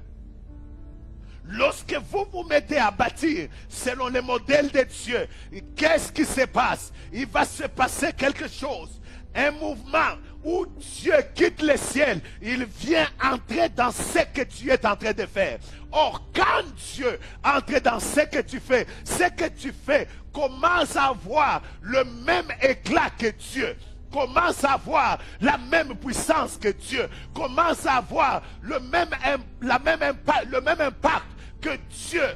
lorsque vous vous mettez à bâtir selon le modèle de Dieu, qu'est-ce qui se passe? Il va se passer quelque chose. Un mouvement où Dieu quitte le ciel, il vient entrer dans ce que tu es en train de faire. Or, quand Dieu entre dans ce que tu fais commence à avoir le même éclat que Dieu, commence à avoir la même puissance que Dieu, commence à avoir le même impact que Dieu.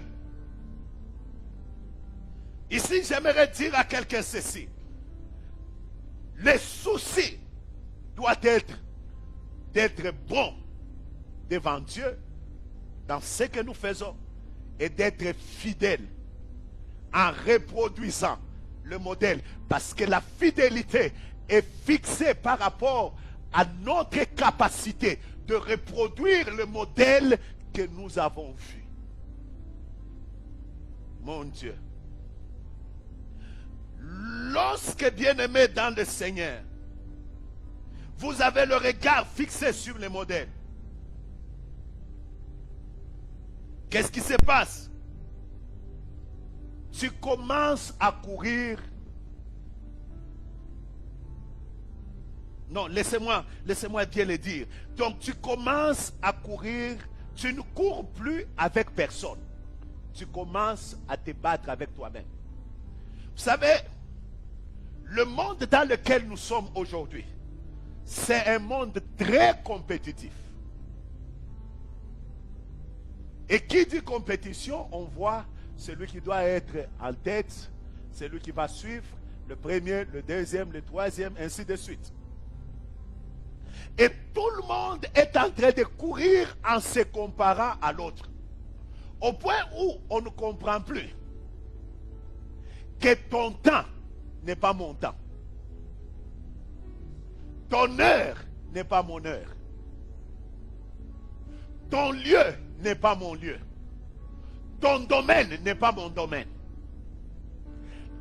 Ici, j'aimerais dire à quelqu'un ceci. Le souci doit être d'être bon devant Dieu dans ce que nous faisons et d'être fidèle en reproduisant le modèle. Parce que la fidélité est fixée par rapport à notre capacité de reproduire le modèle que nous avons vu. Mon Dieu. Lorsque, bien-aimé dans le Seigneur, vous avez le regard fixé sur les modèles, qu'est-ce qui se passe? Tu commences à courir. Non, laissez-moi bien le dire. Donc tu commences à courir, tu ne cours plus avec personne. Tu commences à te battre avec toi-même. Vous savez, le monde dans lequel nous sommes aujourd'hui, c'est un monde très compétitif. Et qui dit compétition, on voit celui qui doit être en tête, celui qui va suivre, le premier, le deuxième, le troisième, ainsi de suite. Et tout le monde est en train de courir en se comparant à l'autre. Au point où on ne comprend plus que ton temps n'est pas mon temps. Ton heure n'est pas mon heure. Ton lieu n'est pas mon lieu. Ton domaine n'est pas mon domaine.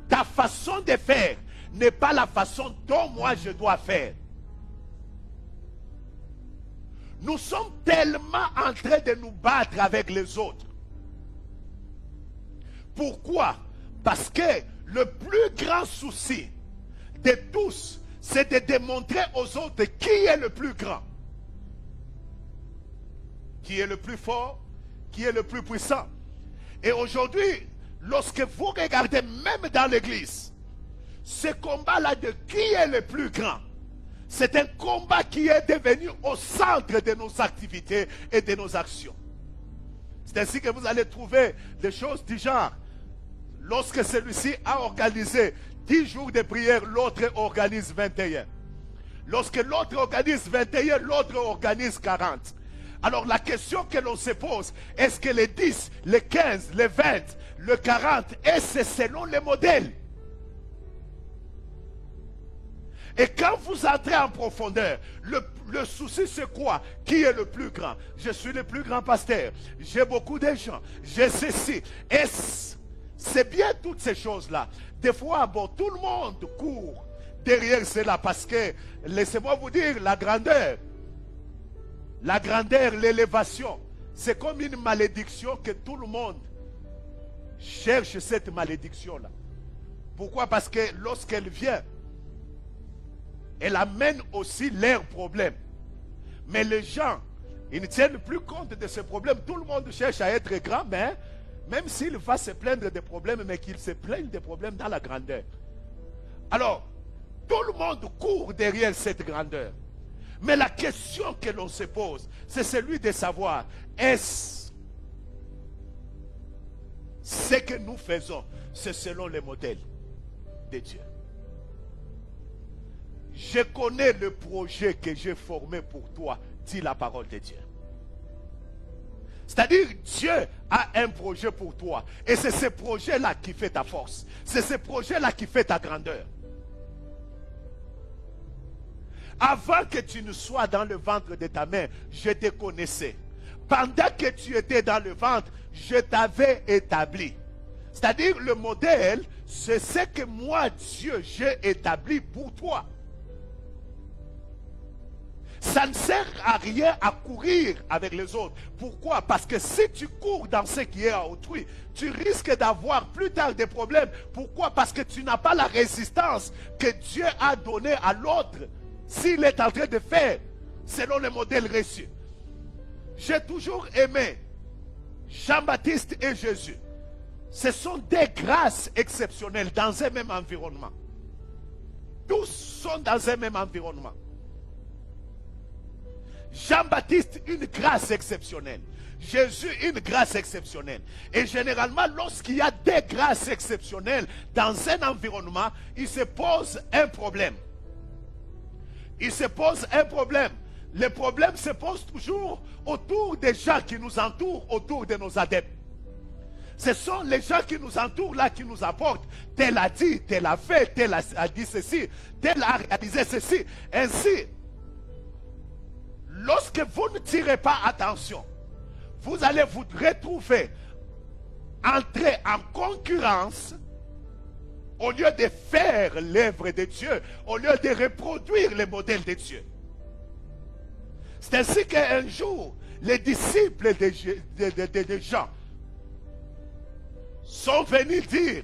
Ta façon de faire n'est pas la façon dont moi je dois faire. Nous sommes tellement en train de nous battre avec les autres. Pourquoi? Parce que le plus grand souci de tous, c'est de démontrer aux autres qui est le plus grand, qui est le plus fort, qui est le plus puissant. Et aujourd'hui, lorsque vous regardez même dans l'église, ce combat-là de qui est le plus grand, c'est un combat qui est devenu au centre de nos activités et de nos actions. C'est ainsi que vous allez trouver des choses du genre. Lorsque celui-ci a organisé 10 jours de prière, l'autre organise 21. Lorsque l'autre organise 21, l'autre organise 40. Alors la question que l'on se pose, est-ce que les 10, les 15, les 20, le 40, est-ce selon les modèles? Et quand vous entrez en profondeur, le souci c'est quoi? Qui est le plus grand? Je suis le plus grand pasteur. J'ai beaucoup de gens. J'ai ceci. C'est bien toutes ces choses-là. Des fois, bon, tout le monde court derrière cela parce que, laissez-moi vous dire, la grandeur, l'élévation, c'est comme une malédiction que tout le monde cherche cette malédiction-là. Pourquoi? Parce que lorsqu'elle vient, elle amène aussi leurs problèmes. Mais les gens, ils ne tiennent plus compte de ces problèmes. Tout le monde cherche à être grand, mais même s'il va se plaindre des problèmes, mais qu'il se plaigne des problèmes dans la grandeur. Alors, tout le monde court derrière cette grandeur. Mais la question que l'on se pose, c'est celui de savoir, est-ce ce que nous faisons, c'est selon les modèles de Dieu. Je connais le projet que j'ai formé pour toi, dit la parole de Dieu. C'est-à-dire, Dieu a un projet pour toi. Et c'est ce projet-là qui fait ta force. C'est ce projet-là qui fait ta grandeur. Avant que tu ne sois dans le ventre de ta mère, je te connaissais. Pendant que tu étais dans le ventre, je t'avais établi. C'est-à-dire, le modèle, c'est ce que moi, Dieu, j'ai établi pour toi. Ça ne sert à rien à courir avec les autres. Pourquoi? Parce que si tu cours dans ce qui est à autrui, tu risques d'avoir plus tard des problèmes. Pourquoi? Parce que tu n'as pas la résistance que Dieu a donnée à l'autre s'il est en train de faire selon le modèle reçu. J'ai toujours aimé Jean-Baptiste et Jésus. Ce sont des grâces exceptionnelles dans un même environnement. Tous sont dans un même environnement. Jean-Baptiste, une grâce exceptionnelle. Jésus, une grâce exceptionnelle. Et généralement, lorsqu'il y a des grâces exceptionnelles dans un environnement, il se pose un problème. Il se pose un problème. Le problème se pose toujours autour des gens qui nous entourent, autour de nos adeptes. Ce sont les gens qui nous entourent là qui nous apportent. Tel a dit, tel a fait, tel a dit ceci, tel a réalisé ceci. Ainsi, lorsque vous ne tirez pas attention, vous allez vous retrouver entrer en concurrence au lieu de faire l'œuvre de Dieu, au lieu de reproduire le modèle de Dieu. C'est ainsi qu'un jour, les disciples de Jean sont venus dire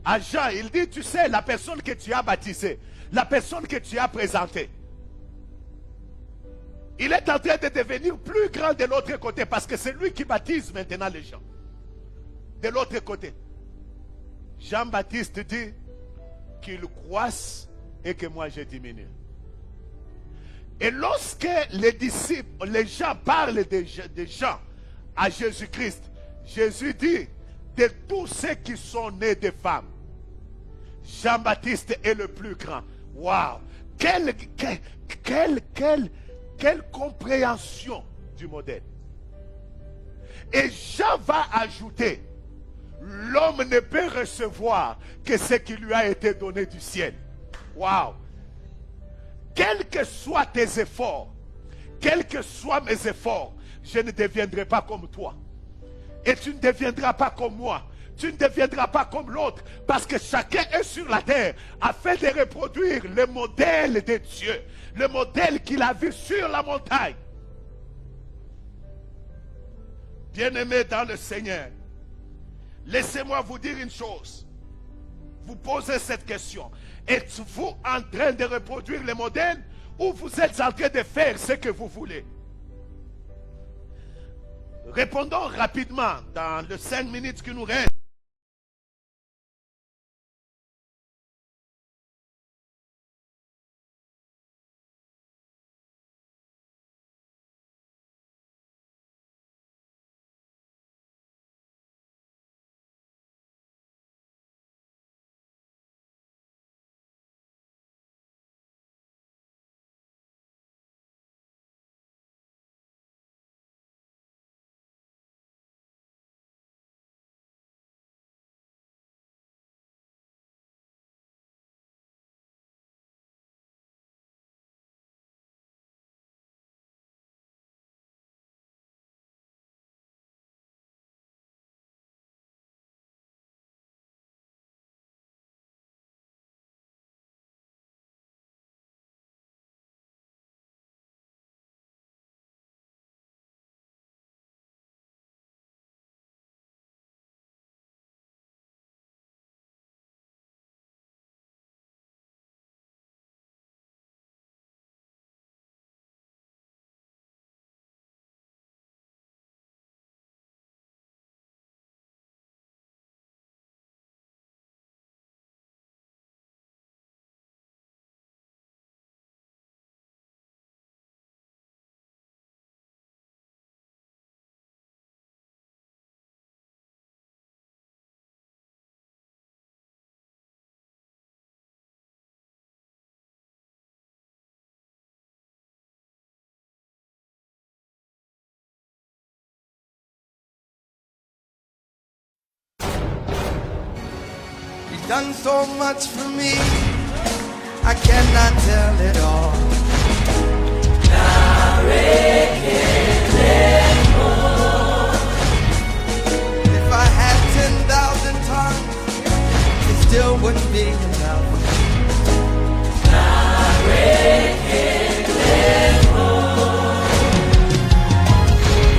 à Jean, il dit, tu sais, la personne que tu as baptisée, la personne que tu as présentée, il est en train de devenir plus grand de l'autre côté parce que c'est lui qui baptise maintenant les gens. De l'autre côté. Jean-Baptiste dit qu'il croisse et que moi je diminue. Et lorsque les disciples, les gens parlent de Jean à Jésus-Christ, Jésus dit, de tous ceux qui sont nés de femmes, Jean-Baptiste est le plus grand. Waouh! Quelle compréhension du modèle. Et Jean va ajouter, l'homme ne peut recevoir que ce qui lui a été donné du ciel. Waouh! Quels que soient tes efforts, quels que soient mes efforts, je ne deviendrai pas comme toi. Et tu ne deviendras pas comme moi. Tu ne deviendras pas comme l'autre. Parce que chacun est sur la terre afin de reproduire le modèle de Dieu. Le modèle qu'il a vu sur la montagne. Bien-aimés dans le Seigneur, laissez-moi vous dire une chose. Vous posez cette question. Êtes-vous en train de reproduire le modèle ou vous êtes en train de faire ce que vous voulez? Répondons rapidement dans les 5 minutes qui nous restent. done so much for me, I cannot tell it all. If I had 10,000 tongues, it still wouldn't be enough.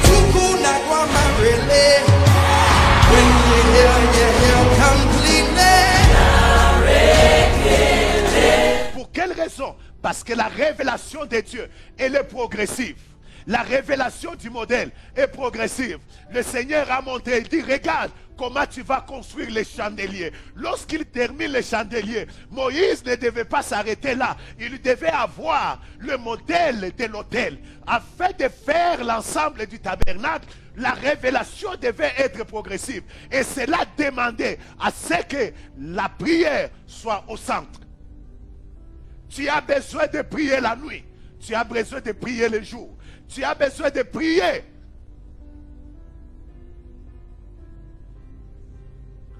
Tuku nakwa marele, when you hear completely. Pour quelle raison? Parce que la révélation de Dieu, elle est progressive. La révélation du modèle est progressive. Le Seigneur a montré, il dit, regarde comment tu vas construire les chandeliers. Lorsqu'il termine les chandeliers, Moïse ne devait pas s'arrêter là. Il devait avoir le modèle de l'autel. Afin de faire l'ensemble du tabernacle, la révélation devait être progressive. Et cela demandait à ce que la prière soit au centre. Tu as besoin de prier la nuit. Tu as besoin de prier le jour. Tu as besoin de prier.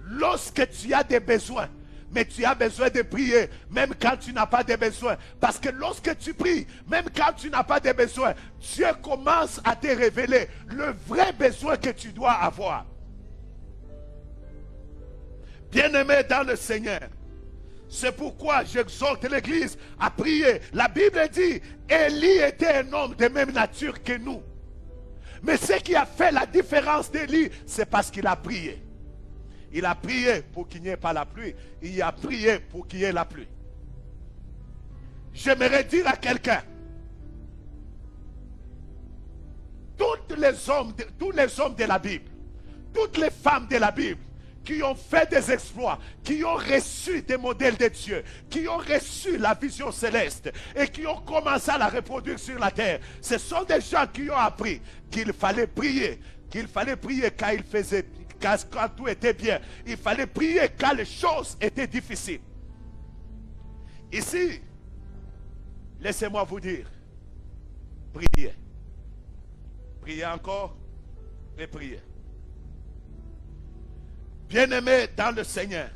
Lorsque tu as des besoins, mais tu as besoin de prier, même quand tu n'as pas de besoins. Parce que lorsque tu pries, même quand tu n'as pas de besoins, Dieu commence à te révéler le vrai besoin que tu dois avoir. Bien-aimé dans le Seigneur, c'est pourquoi j'exhorte l'Église à prier. La Bible dit, Élie était un homme de même nature que nous. Mais ce qui a fait la différence d'Élie, c'est parce qu'il a prié. Il a prié pour qu'il n'y ait pas la pluie. Il a prié pour qu'il y ait la pluie. J'aimerais dire à quelqu'un, tous les hommes de la Bible, toutes les femmes de la Bible, qui ont fait des exploits, qui ont reçu des modèles de Dieu, qui ont reçu la vision céleste et qui ont commencé à la reproduire sur la terre. Ce sont des gens qui ont appris qu'il fallait prier quand tout était bien. Il fallait prier quand les choses étaient difficiles. Ici, laissez-moi vous dire, priez. Priez encore et priez. Bien-aimé dans le Seigneur,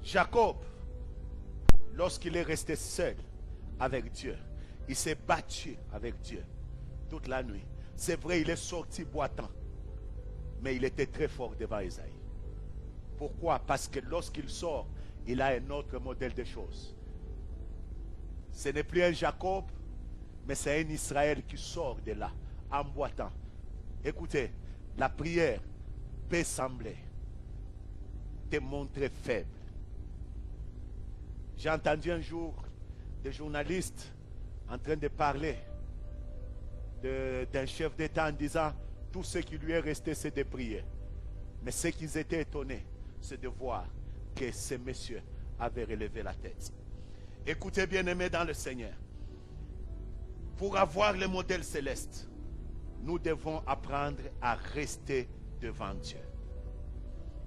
Jacob, lorsqu'il est resté seul avec Dieu, il s'est battu avec Dieu toute la nuit. C'est vrai, il est sorti boitant, mais il était très fort devant Isaïe. Pourquoi? Parce que lorsqu'il sort, il a un autre modèle de choses. Ce n'est plus un Jacob, mais c'est un Israël qui sort de là, en boitant. Écoutez, la prière peut sembler te montrer faible. J'ai entendu un jour des journalistes en train de parler d'un chef d'État en disant tout ce qui lui est resté c'est de prier. Mais ce qu'ils étaient étonnés, c'est de voir que ces messieurs avaient relevé la tête. Écoutez, bien-aimés dans le Seigneur, pour avoir le modèle céleste, nous devons apprendre à rester devant Dieu.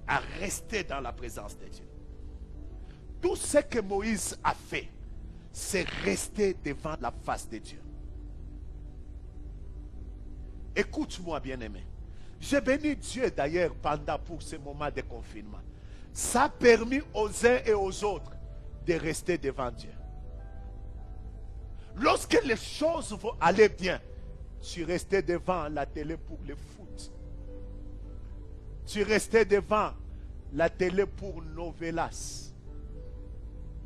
À rester dans la présence de Dieu. Tout ce que Moïse a fait, c'est rester devant la face de Dieu. Écoute-moi, bien-aimé. J'ai béni Dieu d'ailleurs pour ce moment de confinement. Ça a permis aux uns et aux autres de rester devant Dieu. Lorsque les choses vont aller bien, tu restais devant la télé pour le foot. Tu restais devant la télé pour novelas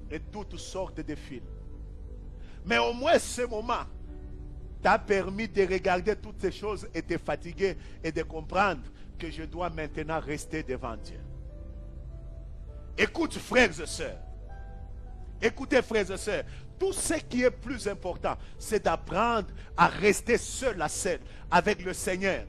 et toutes sortes de films. Mais au moins ce moment t'a permis de regarder toutes ces choses et de fatiguer et de comprendre que je dois maintenant rester devant Dieu. Écoute, frères et sœurs. Écoutez, frères et sœurs. Tout ce qui est plus important, c'est d'apprendre à rester seul à seul avec le Seigneur.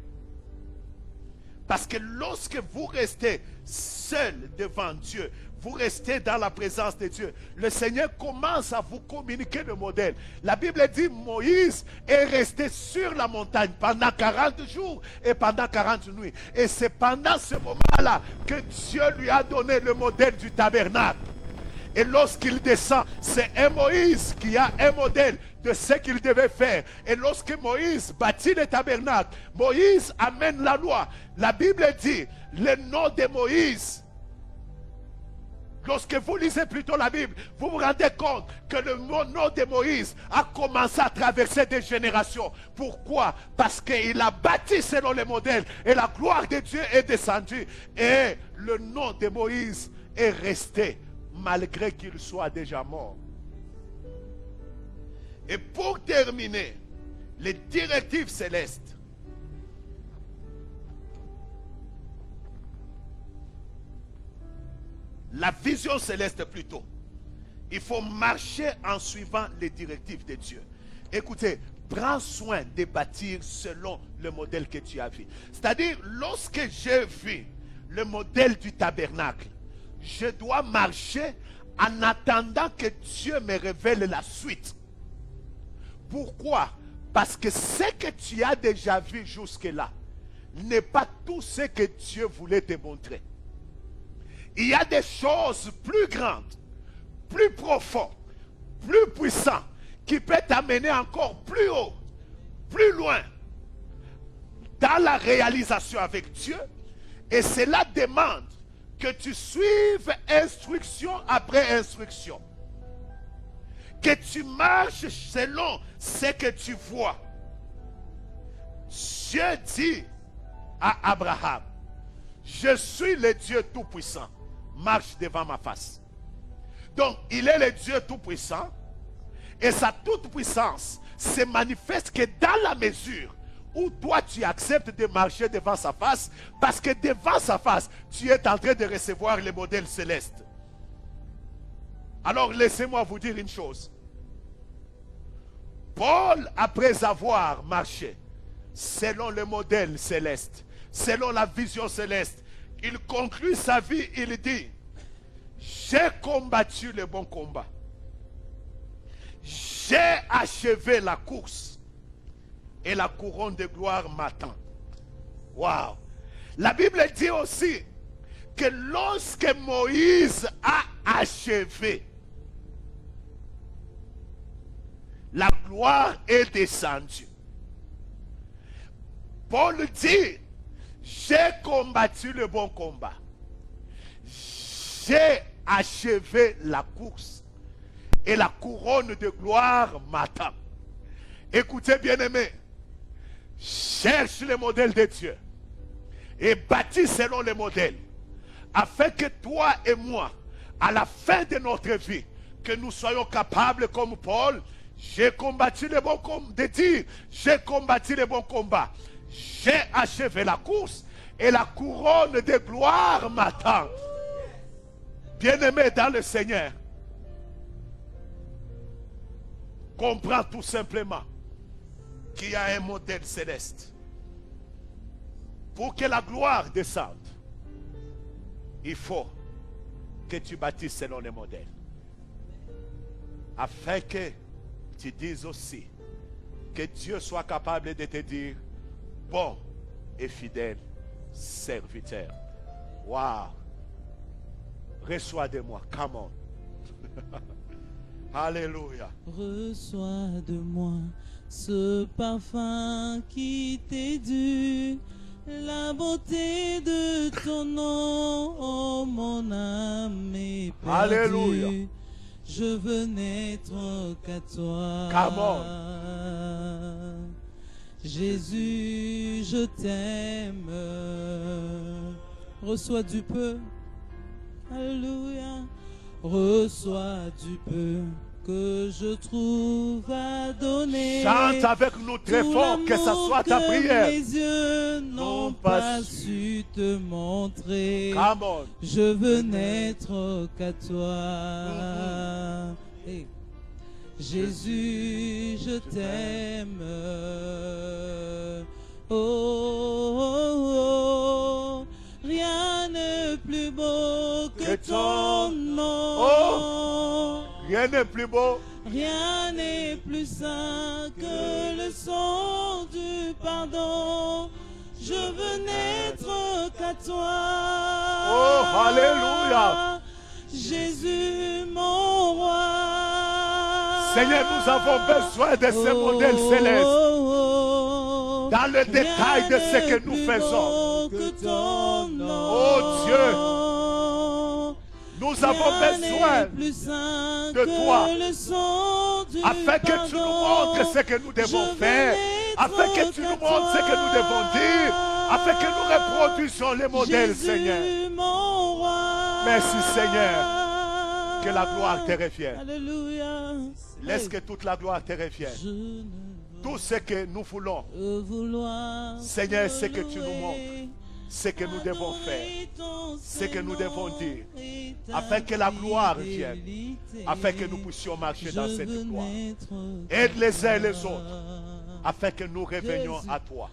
Parce que lorsque vous restez seul devant Dieu, vous restez dans la présence de Dieu, le Seigneur commence à vous communiquer le modèle. La Bible dit Moïse est resté sur la montagne pendant 40 jours et pendant 40 nuits. Et c'est pendant ce moment-là que Dieu lui a donné le modèle du tabernacle. Et lorsqu'il descend, c'est un Moïse qui a un modèle de ce qu'il devait faire. Et lorsque Moïse bâtit le tabernacle, Moïse amène la loi. La Bible dit, le nom de Moïse, lorsque vous lisez plutôt la Bible, vous vous rendez compte que le nom de Moïse a commencé à traverser des générations. Pourquoi? Parce qu'il a bâti selon les modèles et la gloire de Dieu est descendue. Et le nom de Moïse est resté malgré qu'il soit déjà mort. Et pour terminer, les directives célestes. La vision céleste plutôt. Il faut marcher en suivant les directives de Dieu. Écoutez, prends soin de bâtir selon le modèle que tu as vu. C'est-à-dire, lorsque j'ai vu le modèle du tabernacle, je dois marcher en attendant que Dieu me révèle la suite. Pourquoi? Parce que ce que tu as déjà vu jusque-là n'est pas tout ce que Dieu voulait te montrer. Il y a des choses plus grandes, plus profondes, plus puissantes, qui peuvent t'amener encore plus haut, plus loin, dans la réalisation avec Dieu. Et cela demande que tu suives instruction après instruction. Que tu marches selon ce que tu vois. Dieu dit à Abraham, je suis le Dieu Tout-Puissant. Marche devant ma face. Donc, il est le Dieu Tout-Puissant. Et sa toute-puissance se manifeste que dans la mesure où toi tu acceptes de marcher devant sa face, parce que devant sa face, tu es en train de recevoir le modèle céleste. Alors, laissez-moi vous dire une chose. Paul, après avoir marché selon le modèle céleste, selon la vision céleste, il conclut sa vie, il dit, j'ai combattu le bon combat. J'ai achevé la course et la couronne de gloire m'attend. Waouh! La Bible dit aussi que lorsque Moïse a achevé, la gloire est descendue. Paul dit, j'ai combattu le bon combat. J'ai achevé la course. Et la couronne de gloire m'attend. Écoutez, bien-aimés. Cherche le modèle de Dieu. Et bâtis selon le modèle. Afin que toi et moi, à la fin de notre vie, que nous soyons capables comme Paul, j'ai combattu le bon combat. De dire, j'ai combattu le bon combat. J'ai achevé la course et la couronne de gloire m'attend. Bien-aimé dans le Seigneur, comprends tout simplement qu'il y a un modèle céleste. Pour que la gloire descende, il faut que tu bâtisses selon le modèle. Afin que tu dises aussi que Dieu soit capable de te dire, bon et fidèle serviteur. Waouh! Reçois de moi, come on. Alléluia. Reçois de moi ce parfum qui t'est dû, la beauté de ton nom, oh, mon âme est perdue. Alléluia. Je veux n'être qu'à toi. Come on. Jésus, je t'aime. Reçois du peu. Alléluia. Reçois du peu que je trouve à donner. Chante avec nous très Tout fort, que ça soit ta l'amour que prière. mes yeux n'ont pas su te montrer. Come on. Je veux n'être qu'à toi. Hey. Jésus, je t'aime. Oh, oh, oh. Rien n'est plus beau que ton nom. Oh. Rien n'est plus beau. Rien n'est plus saint que le son du pardon. Je veux n'être qu'à toi. Oh, alléluia. Jésus, mon roi. Seigneur, nous avons besoin de ce modèle céleste. Dans le détail de ce que nous faisons. Que ton nom. Oh Dieu, nous avons besoin de toi, afin que tu nous montres ce que nous devons faire, afin que tu nous montres ce que nous devons dire, afin que nous reproduisions les modèles, Seigneur. Merci, Seigneur. Que la gloire te revienne. Alléluia. Laisse que toute la gloire te revienne. Tout ce que nous voulons, Seigneur, c'est que tu nous montres ce que nous devons faire, ce que nous devons dire, afin que la gloire vienne, afin que nous puissions marcher dans cette gloire. Aide les uns et les autres, afin que nous revenions à toi.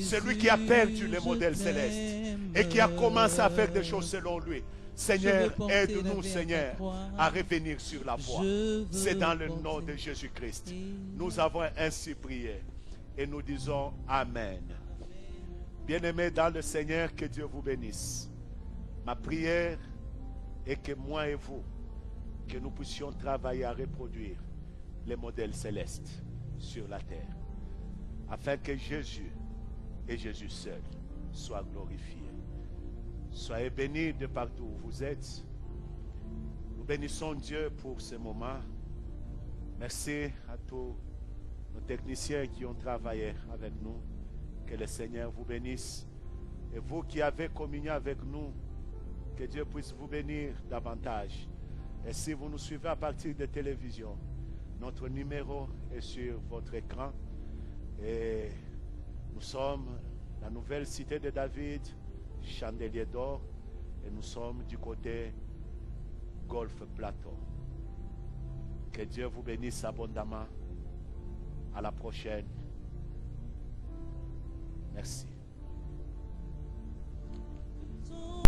Celui qui a perdu le modèle céleste et qui a commencé à faire des choses selon lui. Seigneur, aide-nous, Seigneur, à revenir sur la voie. C'est dans le nom de Jésus-Christ. Nous avons ainsi prié et nous disons Amen. Bien-aimés dans le Seigneur, que Dieu vous bénisse. Ma prière est que moi et vous, que nous puissions travailler à reproduire les modèles célestes sur la terre, afin que Jésus et Jésus seul soient glorifiés. Soyez bénis de partout où vous êtes. Nous bénissons Dieu pour ce moment. Merci à tous nos techniciens qui ont travaillé avec nous. Que le Seigneur vous bénisse. Et vous qui avez communié avec nous, que Dieu puisse vous bénir davantage. Et si vous nous suivez à partir de télévision, notre numéro est sur votre écran. Et nous sommes la nouvelle cité de David, Chandelier d'Or, et nous sommes du côté Golfe Plateau. Que Dieu vous bénisse abondamment. À la prochaine. Merci.